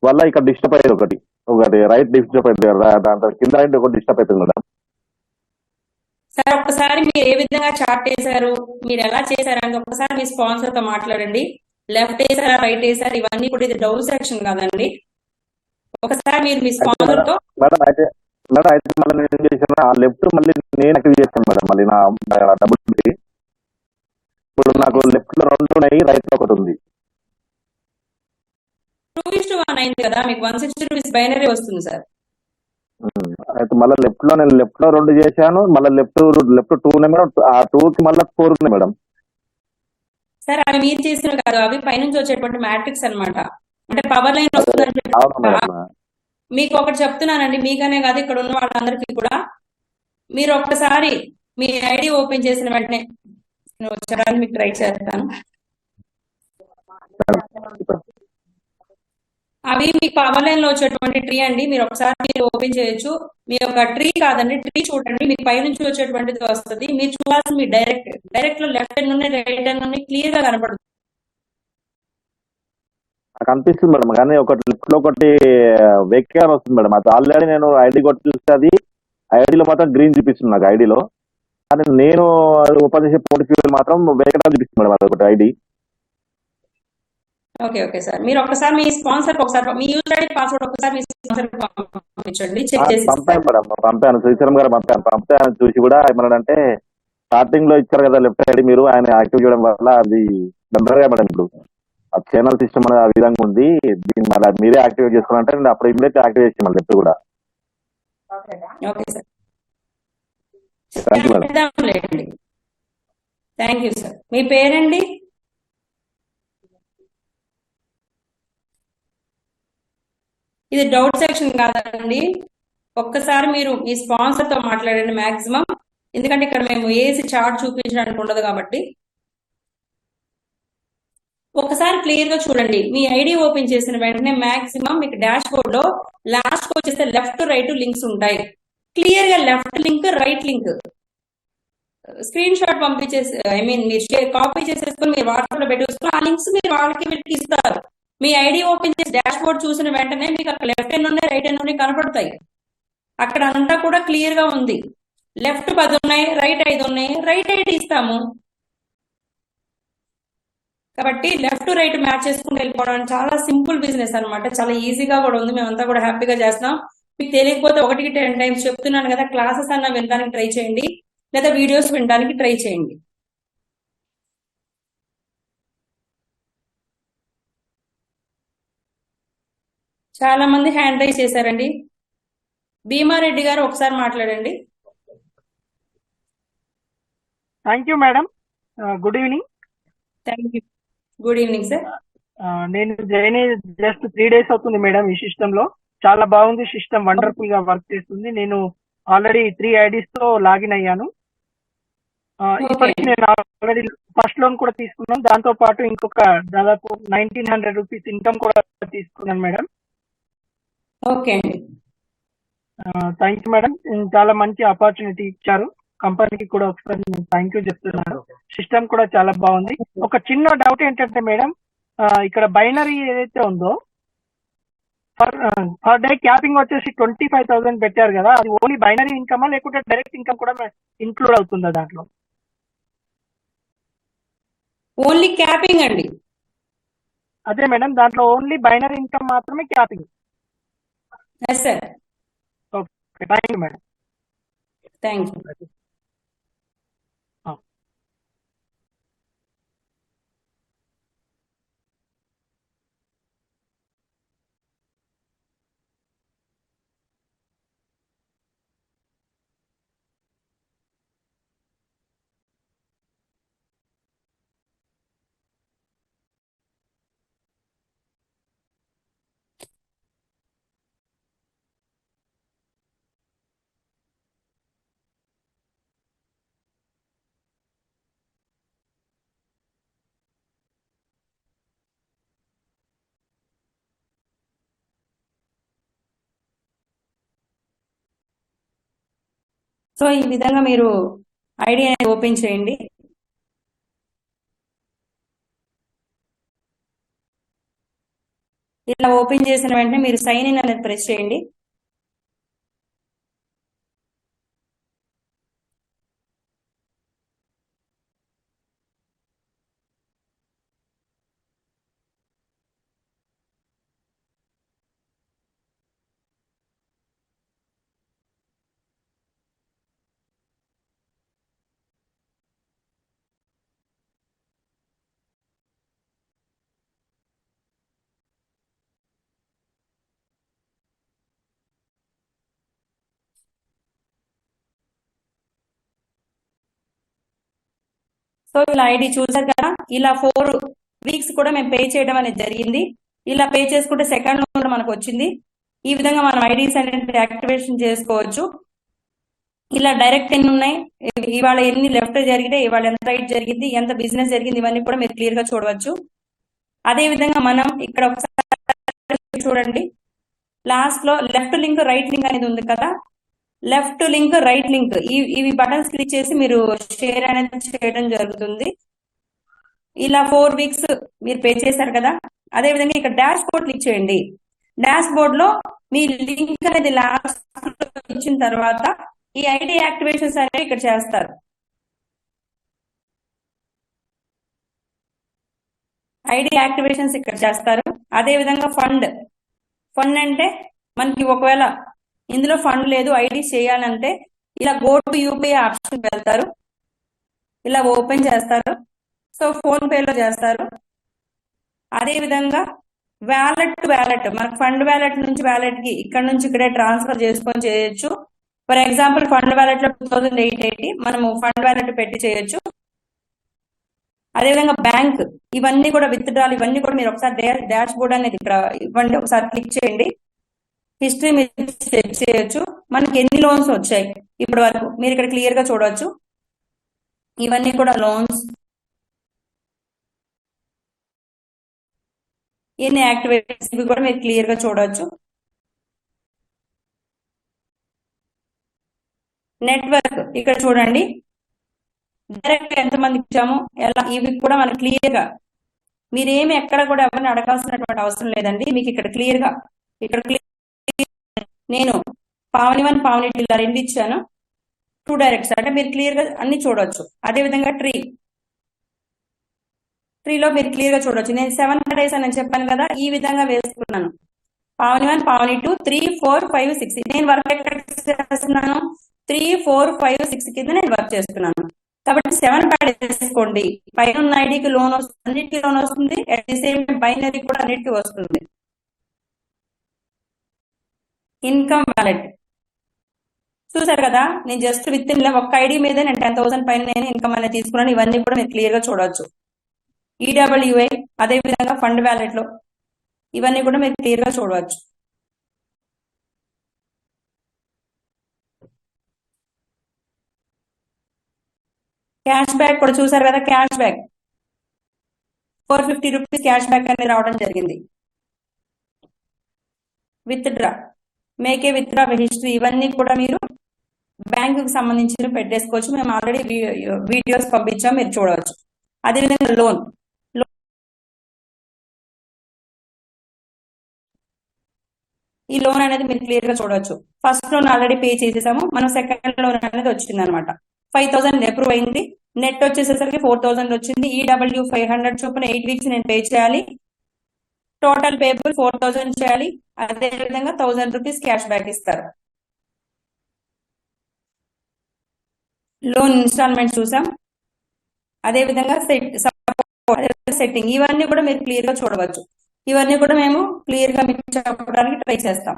Speaker 4: వల్ల ఇక్కడ డిస్టర్బ్ అయ్యేది ఒకటి ఒకటి రైట్ డిస్టర్బ్ అయింది కదా, దాంట్లో కింద రైట్ ఒకటి డిస్టర్బ్ అవుతుంది మేడం.
Speaker 1: సార్ ఒక్కసారి మీరు ఏ విధంగా చార్ట్ వేశారు, మీరు ఎలా చేశారు అని ఒక్కసారి మీ స్పాన్సర్ తో మాట్లాడండి. లెఫ్ట్ వేసారా, రైట్ వేసారా, ఇవన్నీ కూడా ఇది డౌన్ సెక్షన్ కాదండి. ఒకసారి మీరు మీ
Speaker 4: అయితే
Speaker 1: స్పాన్సర్ తో
Speaker 4: మేడం అయితే మళ్ళీ నేను ఏం చేశాను, ఆ లెఫ్ట్ మళ్ళీ నేను యాక్టివ్ చేస్తాను మేడం. మళ్ళీ నా డబుల్ ఇప్పుడు నాకు లెఫ్ట్ లో 2 ఉన్నాయి, రైట్ లో ఒకటి ఉంది.
Speaker 1: 2:1 అయింది కదా, మీకు 160 రూపీస్ బైనరీ వస్తుంది సార్.
Speaker 4: అయితే మళ్ళీ లెఫ్ట్ లో 2 చేశాను. మళ్ళీ లెఫ్ట్ 2 ఉన్నాయి మేడం. ఆ 2 కి మళ్ళీ 4 ఉన్నాయి మేడం.
Speaker 1: సార్ అవి మీరు చేసినవి కాదు, అవి పైనుంచి వచ్చేటువంటి మ్యాట్రిక్స్ అన్నమాట. అంటే పవర్ లైన్ వస్తుందని
Speaker 4: అవును మేడం.
Speaker 1: మీకు ఒకటి చెప్తున్నానండి, మీకనే కాదు ఇక్కడ ఉన్న వాళ్ళందరికీ కూడా. మీరు ఒక్కసారి మీ ఐడి ఓపెన్ చేసిన వెంటనే నేను వచ్చడానికి మీకు ట్రై చేస్తాను. అవి మీకు పవర్ లైన్ లో వచ్చేటువంటి ట్రీ అండి. మీరు ఒకసారి మీరు ఓపెన్ చేయొచ్చు. మీ యొక్క ట్రీ కాదండి, ట్రీ చూడండి, మీకు పైనుంచి వచ్చేటువంటిది వస్తుంది. మీరు చూడాల్సి మీ డైరెక్ట్ లో లెఫ్ట్ హ్యాండ్ నుండి రైట్ హ్యాండ్ నుండి క్లియర్ గా కనపడుతుంది.
Speaker 4: నాకు అనిపిస్తుంది మేడం, కానీ ఒకటి లెఫ్ట్ లో ఒకటి వెక్కార్ వస్తుంది మేడం. అది ఆల్రెడీ నేను ఐడి కొట్టి చూస్తే అది ఐడిలో మాత్రం గ్రీన్ చూపిస్తుంది నాకు ఐడిలో. కానీ నేను ఓపెన్ చేసే పోర్ట్ఫోలియో మాత్రం వెక్కార్ చూపిస్తుంది మేడం. అది ఒకటి ఐడి.
Speaker 1: ఓకే ఓకే సార్, మీరు ఒకసారి మీ స్పాన్సర్ ఒకసారి మీ యూజర్ ఐడి పాస్వర్డ్ ఒకసారి మీ స్పాన్సర్ పంపించండి, చెక్ చేసి
Speaker 4: పంపాను మేడం, పంపాను. శ్రీశరం గారు పంపితే ఆయన చూసి కూడా ఏమన్నాడంటే, స్టార్టింగ్ లో ఇచ్చారు కదా లెఫ్ట్ సైడ్, మీరు ఆయన యాక్టివ్ చేయడం వల్ల అది తొందరగా మేడం ఇప్పుడు ఆ ఛానల్ సిస్టమ్ అనేది ఆ విధంగా ఉంది, దీన్ని మళ్ళీ మీరే యాక్టివేట్ చేసుకోవాలంటే నేను అప్పుడు ఇమీడియట్ యాక్టివేట్ చేసాను లెఫ్ట్ కూడా.
Speaker 1: Okay sir,
Speaker 4: thank you madam.
Speaker 1: Thank you sir. మీ పేరండి? ఇది డౌట్ సెక్షన్ కాదండి. ఒక్కసారి మీరు మీ స్పాన్సర్ తో మాట్లాడండి మాక్సిమం, ఎందుకంటే ఇక్కడ మేము ఏసి చార్ట్ చూపించడానికి ఉండదు కాబట్టి. ఒకసారి క్లియర్ గా చూడండి. మీ ఐడి ఓపెన్ చేసిన వెంటనే మాక్సిమం మీకు డాష్ బోర్డ్ లో లాస్ట్ కి వచ్చేస్తే లెఫ్ట్ రైట్ లింక్స్ ఉంటాయి. క్లియర్ గా left link, right link screen shot పంపించేసి మీరు కాపీ చేసేసుకుని మీరు వాట్సాప్ లో పెట్టేసుకుని ఆ లింక్స్ మీరు వాళ్ళకి వీళ్ళకి ఇస్తారు. మీ ఐడి ఓపెన్ చేసి డాష్ బోర్డ్ చూసిన వెంటనే మీకు అక్కడ లెఫ్ట్ హ్యాండ్ ఉన్నాయి, రైట్ హ్యాండ్ ఉన్నాయి కనపడతాయి. అక్కడ అంతా కూడా క్లియర్ గా ఉంది. లెఫ్ట్ 10 ఉన్నాయి, రైట్ 5 ఉన్నాయి, రైట్ 8 ఇస్తాము. కాబట్టి లెఫ్ట్ రైట్ మ్యాచ్ చేసుకుంటూ వెళ్ళిపోవడం చాలా సింపుల్ బిజినెస్ అనమాట. చాలా ఈజీగా కూడా ఉంది, మేమంతా కూడా హ్యాపీగా చేస్తాం. మీకు తెలియకపోతే 1కి 10 టైమ్స్ చెప్తున్నాను కదా, క్లాసెస్ అన్న వినడానికి ట్రై చేయండి, లేదా వీడియోస్ వినడానికి ట్రై చేయండి. చాలా మంది హ్యాండ్ రైజ్ చేశారండి. భీమారెడ్డి గారు ఒకసారి మాట్లాడండి.
Speaker 5: Thank you madam, good evening.
Speaker 1: Thank you, good evening sir.
Speaker 5: నేను జాయిన్ అయ్యి జస్ట్ 3 days అవుతుంది మేడం. ఈ సిస్టమ్ లో చాలా బాగుంది, సిస్టమ్ వండర్ఫుల్ గా వర్క్ చేస్తుంది. నేను ఆల్రెడీ 3 IDs తో లాగిన్ అయ్యాను. ఇప్పటికి నేను ఆల్రెడీ ఫస్ట్ లోన్ కూడా తీసుకున్నాను, దాంతో పాటు ఇంకొక దాదాపు 1900 రూపీస్ ఇన్కమ్ కూడా తీసుకున్నాను మేడం.
Speaker 1: ఓకే అండి,
Speaker 5: థ్యాంక్ యూ మేడం. చాలా మంచి ఆపర్చునిటీ ఇచ్చారు. కంపెనీకి కూడా ఒకసారి నేను థ్యాంక్ యూ చెప్తున్నాను. సిస్టమ్ కూడా చాలా బాగుంది. ఒక చిన్న డౌట్ ఏంటంటే మేడం, ఇక్కడ బైనరీ ఏదైతే ఉందో పర్ డే క్యాపింగ్ వచ్చేసి 25,000 పెట్టారు కదా, అది ఓన్లీ బైనరీ ఇన్కమా లేకుంటే డైరెక్ట్ ఇన్కమ్ కూడా ఇంక్లూడ్ అవుతుందా దాంట్లో?
Speaker 1: ఓన్లీ క్యాపింగ్ అండి.
Speaker 5: అదే మేడం, దాంట్లో ఓన్లీ బైనరీ ఇన్కమ్ మాత్రమే capping.
Speaker 1: Yes sir.
Speaker 5: Okay, thank you madam.
Speaker 1: Thank you. So ఈ విధంగా మీరు ఐడి అనేది ఓపెన్ చేయండి. ఇలా ఓపెన్ చేసిన వెంటనే మీరు సైన్ ఇన్ అనేది ప్రెస్ చేయండి. సో ఇలా ఐడి చూసారు కదా, ఇలా 4 వీక్స్ కూడా మేము పే చేయడం అనేది జరిగింది. ఇలా పే చేసుకుంటే సెకండ్ లోన్ కూడా మనకు వచ్చింది. ఈ విధంగా మనం ఐడీస్ అనేది యాక్టివేషన్ చేసుకోవచ్చు. ఇలా డైరెక్ట్ ఎన్ని ఉన్నాయి, ఇవాళ ఎన్ని లెఫ్ట్ జరిగితే, ఇవాళ ఎంత రైట్ జరిగింది, ఎంత బిజినెస్ జరిగింది, ఇవన్నీ కూడా మీరు క్లియర్ గా చూడవచ్చు. అదే విధంగా మనం ఇక్కడ ఒకసారి చూడండి, లాస్ట్ లో లెఫ్ట్ లింక్ రైట్ లింక్ అనేది ఉంది కదా, లెఫ్ట్ లింక్ రైట్ లింక్ ఇవి బటన్స్ క్లిక్ చేసి మీరు షేర్ అనేది చేయడం జరుగుతుంది. ఇలా 4 వీక్స్ మీరు పే చేశారు కదా. అదే విధంగా ఇక్కడ డాష్ బోర్డ్ క్లిక్ చేయండి. డాష్ బోర్డ్ లో మీ లింక్ అనేది లాస్ట్ ఇచ్చిన తర్వాత ఈ ఐడి యాక్టివేషన్స్ అనేవి ఇక్కడ చేస్తారు. ఐడి యాక్టివేషన్స్ ఇక్కడ చేస్తారు. అదే విధంగా ఫండ్ అంటే మనకి ఒకవేళ ఇందులో ఫండ్ లేదు, ఐడి చేయాలంటే ఇలా గో టు యూపీఐ ఆప్షన్ వెళ్తారు, ఇలా ఓపెన్ చేస్తారు. సో ఫోన్ పేలో చేస్తారు. అదే విధంగా వ్యాలెట్ టు వ్యాలెట్, మనకు ఫండ్ వ్యాలెట్ నుంచి వ్యాలెట్ కి ఇక్కడ నుంచి ఇక్కడే ట్రాన్స్ఫర్ చేసుకొని చేయొచ్చు. ఫర్ ఎగ్జాంపుల్ ఫండ్ వ్యాలెట్ లో 2880 మనము ఫండ్ వ్యాలెట్ పెట్టి చేయొచ్చు. అదేవిధంగా బ్యాంక్, ఇవన్నీ కూడా విత్ డ్రాల్, ఇవన్నీ కూడా మీరు ఒకసారి డాష్ బోర్డ్ అనేది ఇక్కడ ఇవ్వండి, ఒకసారి క్లిక్ చేయండి. హిస్టరీ మీరు చెక్ చేయొచ్చు. మనకి ఎన్ని లోన్స్ వచ్చాయి ఇప్పటి వరకు మీరు ఇక్కడ క్లియర్ గా చూడవచ్చు. ఇవన్నీ కూడా లోన్స్, ఎన్ని యాక్టివేషన్స్, ఇవి కూడా మీరు క్లియర్ గా చూడవచ్చు. నెట్వర్క్ ఇక్కడ చూడండి, డైరెక్ట్ ఎంతమందికి ఇచ్చాము, ఎలా, ఇవి కూడా మనకి క్లియర్ గా, మీరేమి ఎక్కడ కూడా ఎవరిని అడగాల్సినటువంటి అవసరం లేదండి. మీకు ఇక్కడ క్లియర్ గా, ఇక్కడ నేను పావని 1 పావని 2 ఇలా 2 ఇచ్చాను. 2 డైరెక్ట్స్ అంటే మీరు క్లియర్ గా అన్ని చూడవచ్చు. అదే విధంగా ట్రీలో మీరు క్లియర్ గా చూడవచ్చు. నేను 7 డేస్ అని చెప్పాను కదా, ఈ విధంగా వేసుకున్నాను. పావని 1 పావని 2 3 4 5 6 నేను వర్క్ ఎక్కడ చేస్తున్నాను, 3 4 5 6 కింద నేను వర్క్ చేస్తున్నాను. కాబట్టి 7 వేసుకోండి. పైన ఉన్న ఐడికి లోన్ వస్తుంది, అన్నిటికీ లోన్ వస్తుంది. అట్ ది సేమ్ బైనరీ కూడా అన్నిటికీ వస్తుంది. ఇన్కమ్ వ్యాలెట్ చూసారు కదా, నేను జస్ట్ విత్ ఇన్ ఒక్క ఐడి మీద నేను 10,000 పైన నేను ఇన్కమ్ అనేది తీసుకున్నాను. ఇవన్నీ కూడా మీరు క్లియర్ గా చూడవచ్చు. ఈడబ్ల్యూఐ అదే విధంగా ఫండ్ వ్యాలెట్ లో ఇవన్నీ కూడా మీరు క్లియర్ గా చూడవచ్చు. క్యాష్ బ్యాక్ కూడా చూసారు కదా, cash back 450 rupees cash back అనేది రావడం జరిగింది. విత్ డ్రా, మేకే విత్ డ్రా హిస్టరీ, ఇవన్నీ కూడా మీరు బ్యాంకు కి సంబంధించిన పెట్టేసుకోవచ్చు. మేము ఆల్రెడీ వీడియోస్ పంపించాం, మీరు చూడవచ్చు. అదేవిధంగా లోన్, ఈ లోన్ అనేది మీరు క్లియర్ గా చూడవచ్చు. ఫస్ట్ లోన్ ఆల్రెడీ పే చేసేసాము, మనం సెకండ్ లోన్ అనేది వచ్చింది అనమాట. 5,000 అప్రూవ్ అయింది. నెట్ వచ్చేసేసరికి 4,000 వచ్చింది. ఈడబ్ల్యూ 500 చొప్పున 8 వీక్స్ నేను పే చేయాలి. టోటల్ పేబుల్ 4,000 చేయాలి. అదే విధంగా 1,000 రూపీస్ క్యాష్ బ్యాక్ ఇస్తారు. లోన్ ఇన్స్టాల్మెంట్ చూసాం. అదే విధంగా సెట్టింగ్, ఇవన్నీ కూడా మీరు క్లియర్ గా చూడవచ్చు. ఇవన్నీ కూడా మేము క్లియర్ గా మీకు చెప్పడానికి ట్రై చేస్తాం.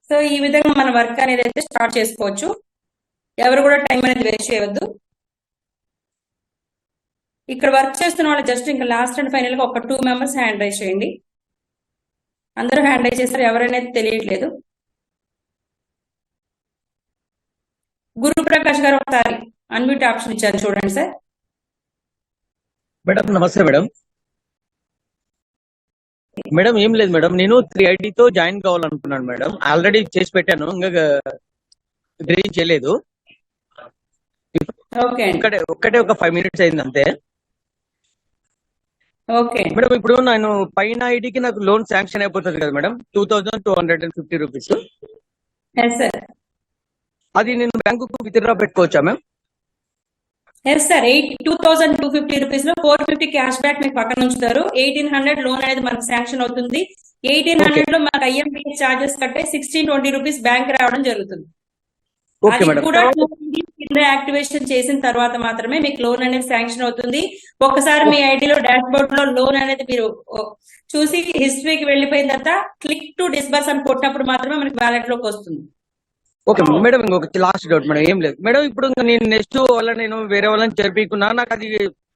Speaker 1: సో ఈ విధంగా మన వర్క్ అనేది అయితే స్టార్ట్ చేసుకోవచ్చు. ఎవరు కూడా టైం అనేది వేస్ట్ చేయవద్దు. ఇక్కడ వర్క్ చేస్తున్న వాళ్ళు జస్ట్ ఇంకా లాస్ట్ అండ్ ఫైనల్ గా ఒక 2 మెంబర్స్ హ్యాండ్ రైజ్ చేయండి. అందరూ హ్యాండ్ రైజ్ చేస్తారు, ఎవరనేది తెలియట్లేదు. గురు ప్రకాష్ గారు ఒకసారి అన్మ్యూట్ ఆప్షన్ ఇచ్చారు చూడండి సార్.
Speaker 6: మేడం నమస్తే మేడం. మేడం ఏం లేదు మేడం, నేను 3 తో జాయిన్ కావాలనుకున్నాను మేడం. ఆల్రెడీ చేసి పెట్టాను, ఇంకా గ్రీన్ చేయలేదు.
Speaker 1: ఓకే అండి.
Speaker 6: ఒక్కటే ఒక 5 minutes అయింది అంతే
Speaker 1: ఓకే
Speaker 6: మేడం. ఇప్పుడు నేను పైన ఐడికి నాకు లోన్ శాంక్షన్ అయిపోతుంది కదా మేడం, 2250 రూపీస్.
Speaker 1: Yes sir.
Speaker 6: అది నేను బ్యాంకుకు విత్డ్రా పెట్టుకోవచ్చా మ్యామ్?
Speaker 1: Yes sir. 2250 రూపీస్ లో 450 క్యాష్ బ్యాక్ మీకు పక్కన ఉంచుతారు. 1800 లోన్ అనేది మనకు శాంక్షన్ అవుతుంది. 1800 లో మనకు ఐఎంపీఎస్ చార్జెస్ కట్టే 1620 రూపీస్ బ్యాంక్ రావడం జరుగుతుంది.
Speaker 6: ఓకే
Speaker 1: అది
Speaker 6: మేడం.
Speaker 1: కూడా 2 days కింద యాక్టివేషన్ చేసిన తర్వాత మాత్రమే మీకు లోన్ అనేది శాంక్షన్ అవుతుంది. ఒకసారి మీ ఐడిలో డాష్ బోర్డ్ లో లోన్ అనేది మీరు చూసి హిస్టరీకి వెళ్ళిపోయిన తర్వాత క్లిక్ టు డిస్బర్స్ అని కొట్టినప్పుడు మాత్రమే మనకి వ్యాలెట్ లోకి వస్తుంది.
Speaker 6: ఓకే మేడం, ఇంకొక లాస్ట్ డౌట్ మేడం. ఏం లేదు మేడం, ఇప్పుడు నేను నెక్స్ట్ వల్ల నేను వేరే వాళ్ళని చేర్పించుకున్నా, నాకు అది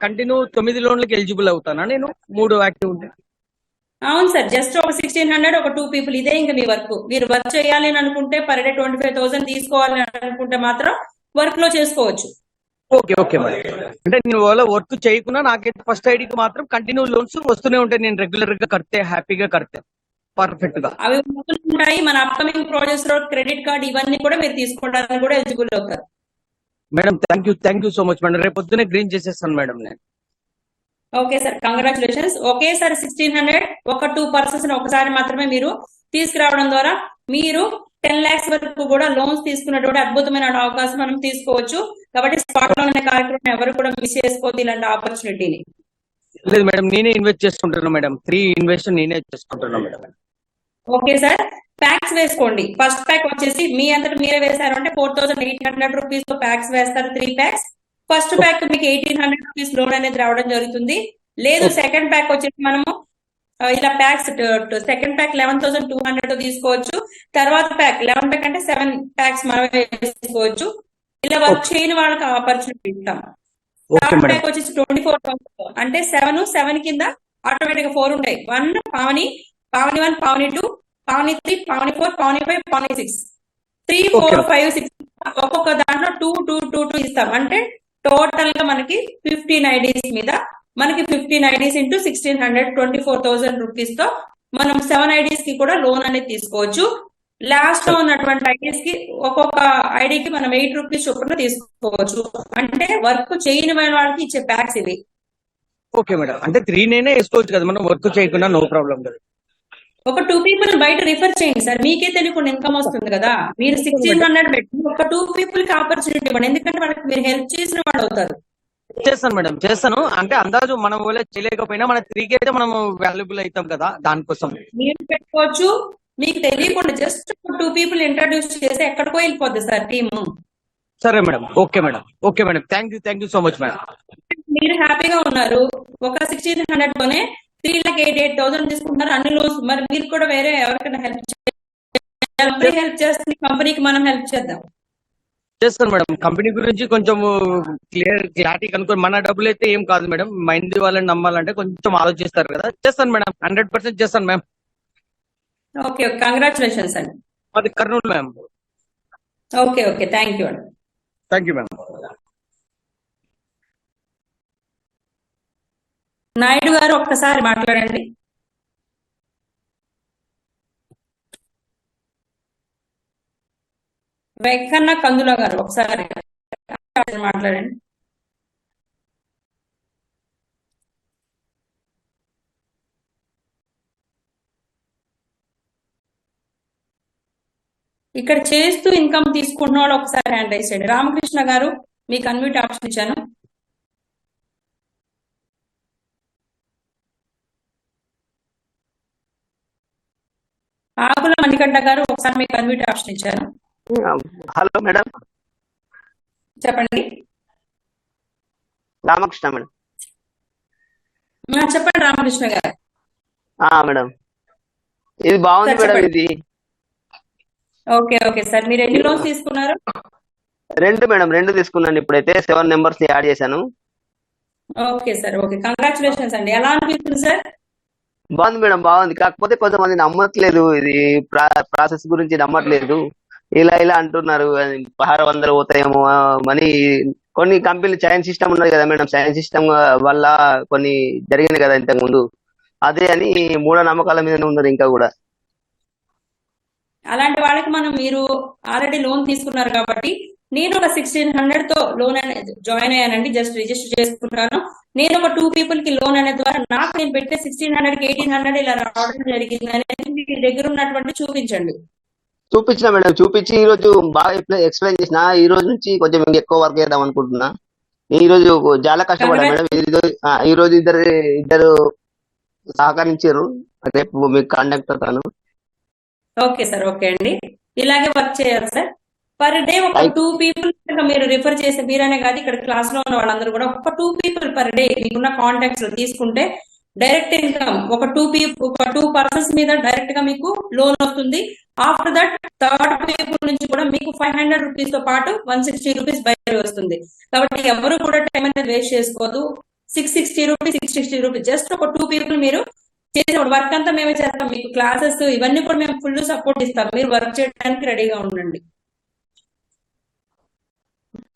Speaker 6: కంటిన్యూ 9 లోన్లకి ఎలిజిబుల్ అవుతానా నేను 3 యాక్టివ్ ఉంటే?
Speaker 1: అవును సార్. జస్ట్ ఒక 1600 ఒక 2 people ఇదే ఇంకా మీ వర్క్. మీరు వర్క్ చేయాలి అని అనుకుంటే పర్ డే 25,000 తీసుకోవాలి అని అనుకుంటే మాత్రం వర్క్ లో చేసుకోవచ్చు.
Speaker 6: Okay okay madam. అంటే నేను వాళ్ళ వర్క్ చేయకున్నా నాకైతే ఫస్ట్ ఐడికి మాత్రం కంటిన్యూ లోన్స్ వస్తూనే ఉంటాయి. నేను రెగ్యులర్ గా కడితే హ్యాపీగా కడితే పర్ఫెక్ట్ గా
Speaker 1: అవి ఉంటాయి. మన అప్కమింగ్ ప్రాజెక్ట్స్ లో క్రెడిట్ కార్డ్ ఇవన్నీ కూడా మీరు తీసుకోవడానికి కూడా ఎలిజిబుల్ అవుతారు.
Speaker 6: Madam. Thank you so much madam. రేపు పొద్దునే గ్రీన్ చేసేస్తాను మేడం నేను.
Speaker 1: Okay sir, congratulations. ఒకేసారి 1600 ఒక 2 persons ఒకసారి మాత్రమే మీరు తీసుకురావడం ద్వారా మీరు 10 lakhs వరకు కూడా లోన్స్ తీసుకున్నటువంటి అద్భుతమైన అవకాశం మనం తీసుకోవచ్చు. కాబట్టి స్పాట్ లో ఉన్న కార్యక్రమం ఎవరు కూడా మిస్ చేసుకోవద్దు ఇలాంటి ఆపర్చునిటీని.
Speaker 6: లేదు మేడం, నేనే ఇన్వెస్ట్ చేసుకుంటున్నాను మేడం. 3 ఇన్వెస్ట్ నేనే చేసుకుంటున్నాను మేడం.
Speaker 1: Okay sir. ప్యాక్స్ వేసుకోండి. ఫస్ట్ ప్యాక్ వచ్చేసి మీ అంతటా మీరే వేశారు అంటే 4800 రూపీస్ తో ప్యాక్స్ వేస్తారు. 3 packs. ఫస్ట్ ప్యాక్ మీకు 1800 రూపీస్ లోన్ అనేది రావడం జరుగుతుంది. లేదు సెకండ్ ప్యాక్ వచ్చేసి మనము ఇలా ప్యాక్స్ సెకండ్ ప్యాక్ 11,200 తో తీసుకోవచ్చు. తర్వాత ప్యాక్ 11 ప్యాక్ అంటే 7 packs మనం వేసుకోవచ్చు. ఇలా వర్క్ చేయని వాళ్ళకి ఆపర్చునిటీ ఇస్తాం. థర్డ్ ప్యాక్ వచ్చేసి 24,000 అంటే 7 కింద ఆటోమేటిక్ గా 4 ఉంటాయి. 1 పావని 1, పావని 2, పావని 3, పావని 4, పావని 5, పావని 6, 3, 4, 5, 6 ఒక్కొక్క దాంట్లో 2 ఇస్తాం. అంటే టోటల్ గా మనకి 15 ఐడీస్ మీద మనకి 15 ఐడీస్ ఇంటూ 1600 24,000 రూపీస్ తో మనం 7 ఐడీస్ కి కూడా లోన్ అనేది తీసుకోవచ్చు. లాస్ట్ లో ఉన్నటువంటి ఐడీస్ కి ఒక్కొక్క ఐడికి మనం 8 రూపీస్ చొప్పున తీసుకోవచ్చు. అంటే వర్క్ చేయని వాళ్ళకి ఇచ్చే ప్యాక్స్ ఇవి.
Speaker 6: Okay madam. అంటే 3 నేనే వేసుకోవచ్చు కదా మనం, వర్క్ చేయకుండా నో ప్రాబ్లం కదా.
Speaker 1: ఒక 2 people బయట రిఫర్ చేయండి సార్. మీకే తెలియకుండా ఇన్కమ్ వస్తుంది కదా. మీరు 1600 పెట్టి ఒక 2 people కి ఆపర్చునిటీ ఇవ్వండి. ఎందుకంటే వాళ్ళకి మీరు హెల్ప్ చేసిన వాళ్ళు అవుతారు.
Speaker 6: చేస్తాను మేడం, చేస్తాను. అంటే అందాజు మనం వాళ్ళ చేయలేకపోయినా మన 3K అయితే మనం వాల్యుబుల్ అవుతాం కదా, దానికోసం
Speaker 1: మీరు పెట్టుకోవచ్చు. మీకు తెలియకుండా జస్ట్ 2 people ఇంట్రడ్యూస్ చేసి ఎక్కడికో వెళ్ళిపోద్ది సార్ టీము.
Speaker 6: సరే madam. Okay madam. Thank you so much madam.
Speaker 1: మీరు హ్యాపీగా ఉన్నారు. ఒక 1600 తోనే 3,88,000 తీసుకుంటారు అన్ని లోన్స్. మరి మీరు కూడా వేరే ఎవరికైనా హెల్ప్ చేయాలి. హెల్ప్ చేస్తుంది కంపెనీకి, మనం హెల్ప్ చేద్దాం.
Speaker 6: చేస్తాను మేడం. కంపెనీ గురించి కొంచెం క్లారిటీ కనుక్కొని, మన డబ్బులు అయితే ఏం కాదు మేడం, మైండ్ వాళ్ళని నమ్మాలంటే కొంచెం ఆలోచిస్తారు కదా. చేస్తాను మేడం, 100% చేస్తాను మ్యామ్.
Speaker 1: ఓకే, కంగ్రాచులేషన్స్ అండి.
Speaker 6: అది Kurnool ma'am.
Speaker 1: Okay, thank you అండి.
Speaker 6: Thank you ma'am.
Speaker 1: నాయుడు గారు ఒక్కసారి మాట్లాడండి. వెంకన్న కందుల గారు ఒకసారి మాట్లాడండి. ఇక్కడ చేస్తూ ఇన్కమ్ తీసుకుంటున్న వాళ్ళు ఒకసారి హ్యాండ్ రైజ్ చేయండి. రామకృష్ణ గారు మీకు అన్మ్యూట్ ఆప్షన్ ఇచ్చాను. ఆకుల మణికంఠ గారు ఒకసారి మీకు అన్మ్యూట్ ఆప్షన్ ఇచ్చాను.
Speaker 7: Hello madam.
Speaker 1: చెప్పండి.
Speaker 7: రామకృష్ణ మేడం.
Speaker 1: చెప్పండి రామకృష్ణ గారు.
Speaker 7: మేడం ఇది బాగుంది మేడం. ఇది
Speaker 1: ఓకే సార్. మీరు ఎన్ని లోన్స్ తీసుకున్నారు?
Speaker 7: 2 మేడం, 2 తీసుకున్నాను. ఇప్పుడైతే 7 members యాడ్ చేశాను.
Speaker 1: Okay sir. ఓకే, కంగ్రాచులేషన్స్ అండి. ఎలా అనిపిస్తుంది సార్?
Speaker 7: బాగుంది మేడం, బాగుంది. కాకపోతే కొంతమంది నమ్మట్లేదు, ఇది ప్రాసెస్ గురించి నమ్మట్లేదు. ఇలా అంటున్నారు 1600 పోతాయేమో అని కొన్ని కంపెనీలు చైన్ సిస్టమ్ ఉన్నది కదా మేడం, చైన్ సిస్టమ్ వల్ల కొన్ని జరిగినాయి కదా ఇంతకు ముందు, అదే అని మూఢనమ్మకాల మీదనే ఉన్నారు ఇంకా కూడా.
Speaker 1: అలాంటి వాళ్ళకి మీరు ఆల్రెడీ లోన్ తీసుకున్నారు కాబట్టి నేను ఒక 1600 తో లోన్ అనేది జాయిన్ అయ్యానండి. జస్ట్ రిజిస్టర్ చేసుకుంటాను. నేను ఒక 2 people కి లోన్ అనే ద్వారా నాకు నేను పెట్టే 1600 కి 1800 ఇలా రావడం జరిగింది అనేది మీ దగ్గర ఉన్నటువంటి చూపించండి.
Speaker 7: చూపించిన మేడం, చూపించి ఈ రోజు బాగా ఎక్స్ప్లెయిన్ చేసిన. ఈ రోజు నుంచి కొంచెం ఇంకా ఎక్కువ వర్క్ చేద్దాం అనుకుంటున్నా. ఈ రోజు చాలా కష్టపడ్డా మేడం. ఈ రోజు ఇద్దరు సహకరించారు. రేపు మీకు కాంటాక్ట్ అవుతాను.
Speaker 1: ఓకే సార్, ఓకే అండి. ఇలాగే వర్క్ చేయాలి సార్. పర్ డే ఒక 2 people మీరు రిఫర్ చేసే, మీరనే కాదు ఇక్కడ క్లాస్ లో ఉన్న వాళ్ళందరూ కూడా ఒక 2 people పర్ డే మీకున్న కాంటాక్ట్స్ తీసుకుంటే డైరెక్ట్ ఇన్కమ్ ఒక 2 persons మీద డైరెక్ట్ గా మీకు లోన్ వస్తుంది. ఆఫ్టర్ దట్ థర్డ్ పీపుల్ నుంచి కూడా మీకు 500 rupees తో పాటు 160 rupees బయట వస్తుంది. కాబట్టి ఎవరు కూడా టైం అనేది వేస్ట్ చేసుకోవద్దు. 660 rupees జస్ట్ ఒక 2 people మీరు చేసిన వర్క్ అంతా మేమే చేస్తాం. మీకు క్లాసెస్ ఇవన్నీ కూడా మేము ఫుల్ సపోర్ట్ ఇస్తాం. మీరు వర్క్ చేయడానికి రెడీగా ఉండండి.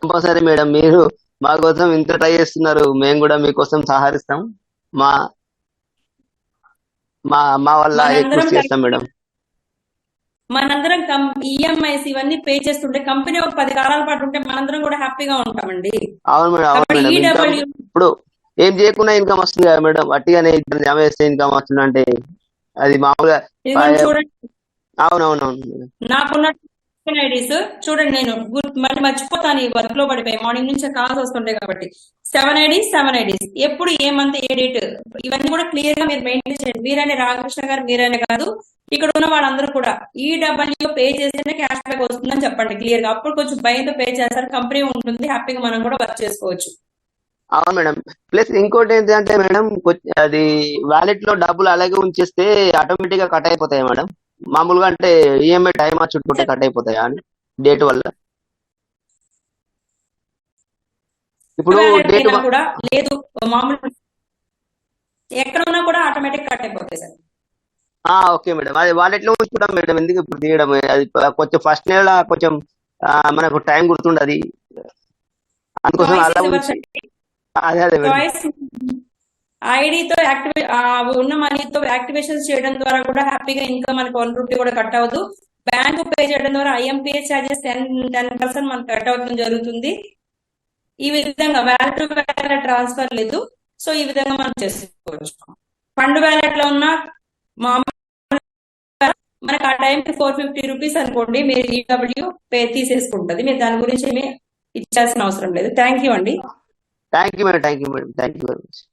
Speaker 7: కంపల్సరీ మేడం, మీరు మా కోసం ఇంత ట్రై చేస్తున్నారు, మేము కూడా మీకోసం సహకరిస్తాం. మా మా మా వల్ల ఎక్కువ చేస్తాం మేడం.
Speaker 1: మనందరం ఈఎంఐస్ ఇవన్నీ పే చేస్తుంటే కంపెనీ ఒక 10 కాలాల పాటు ఉంటే మనందరం కూడా హ్యాపీగా ఉంటామండి.
Speaker 7: అవును మేడం, అవును మేడం. ఇప్పుడు ఏం చేయకుండా ఇన్కమ్ వస్తుంది కదా మేడం, వట్టిగానే జమ చేస్తే ఇన్కమ్ వస్తుంది అంటే అది మామూలుగా.
Speaker 1: చూడండి,
Speaker 7: అవునవునవును
Speaker 1: నాకున్న ఐడీస్ చూడండి. నేను మళ్ళీ మర్చిపోతాను, ఈ వర్క్ లో పడిపోయి మార్నింగ్ నుంచి కాల్స్ వస్తుంటాయి కాబట్టి 7 IDs ఎప్పుడు ఏ మంత్ ఏ డేట్ ఇవన్నీ కూడా క్లియర్ గా మీరు మెయింటైన్ చేయండి. మీరనే రామకృష్ణ గారు మీరనే కాదు, ఇక్కడ ఉన్న వాళ్ళందరూ కూడా ఈడబ్ల్యూ పే చేస్తేనే క్యాష్ బ్యాక్ వస్తుందని చెప్పండి క్లియర్ గా. అప్పుడు కొంచెం భయంతో పే చేస్తారు, కంపెనీ ఉంటుంది, హ్యాపీగా మనం కూడా వర్క్ చేసుకోవచ్చు.
Speaker 7: అవును మేడం. ప్లస్ ఇంకోటి ఏంటంటే మేడం, అది వ్యాలెట్ లో డబ్బులు అలాగే ఉంచేస్తే ఆటోమేటిక్ గా కట్ అయిపోతాయి మేడం. మామూలుగా అంటే ఈఎంఐ టైం చుట్టుకుంటే కట్ అయిపోతాయా అని డేట్ వల్ల? ఇప్పుడు డేట్
Speaker 1: కూడా లేదు, మామూలు ఎక్కడ ఉన్నా కూడా ఆటోమేటిక్ కట్ అయిపోతాయి సార్.
Speaker 7: ఓకే మేడం, అది వాలెట్ లో ఉంచుకుంటాం మేడం. ఎందుకు ఇప్పుడు తీయడం? అది కొంచెం ఫస్ట్ నెల కొంచెం మనకు టైం గుర్తుండదు, అందుకోసం అలా అదే
Speaker 1: ఐడితో ఉన్న మనీతో యాక్టివేషన్ చేయడం ద్వారా కూడా హ్యాపీగా ఇన్కమ్ మనకు 1 rupee కూడా కట్ అవ్వదు. బ్యాంకు పే చేయడం ద్వారా IMPS చార్జెస్ 10% మనకు కట్ అవ్వడం జరుగుతుంది. ఈ విధంగా వ్యాలెట్ టు వ్యాలెట్ ట్రాన్స్ఫర్ లేదు. సో ఈ విధంగా మనం చేసుకోవచ్చు. ఫండ్ వ్యాలెట్ లో ఉన్న మనకు ఆ టైంకి 450 rupees అనుకోండి, మీరు ఈడబ్ల్యూ పే తీసేసుకుంటుంది. మీరు దాని గురించి ఏమీ ఇచ్చాల్సిన అవసరం లేదు. థ్యాంక్ యూ అండి.
Speaker 7: Thank you madam, thank you madam, thank you very much.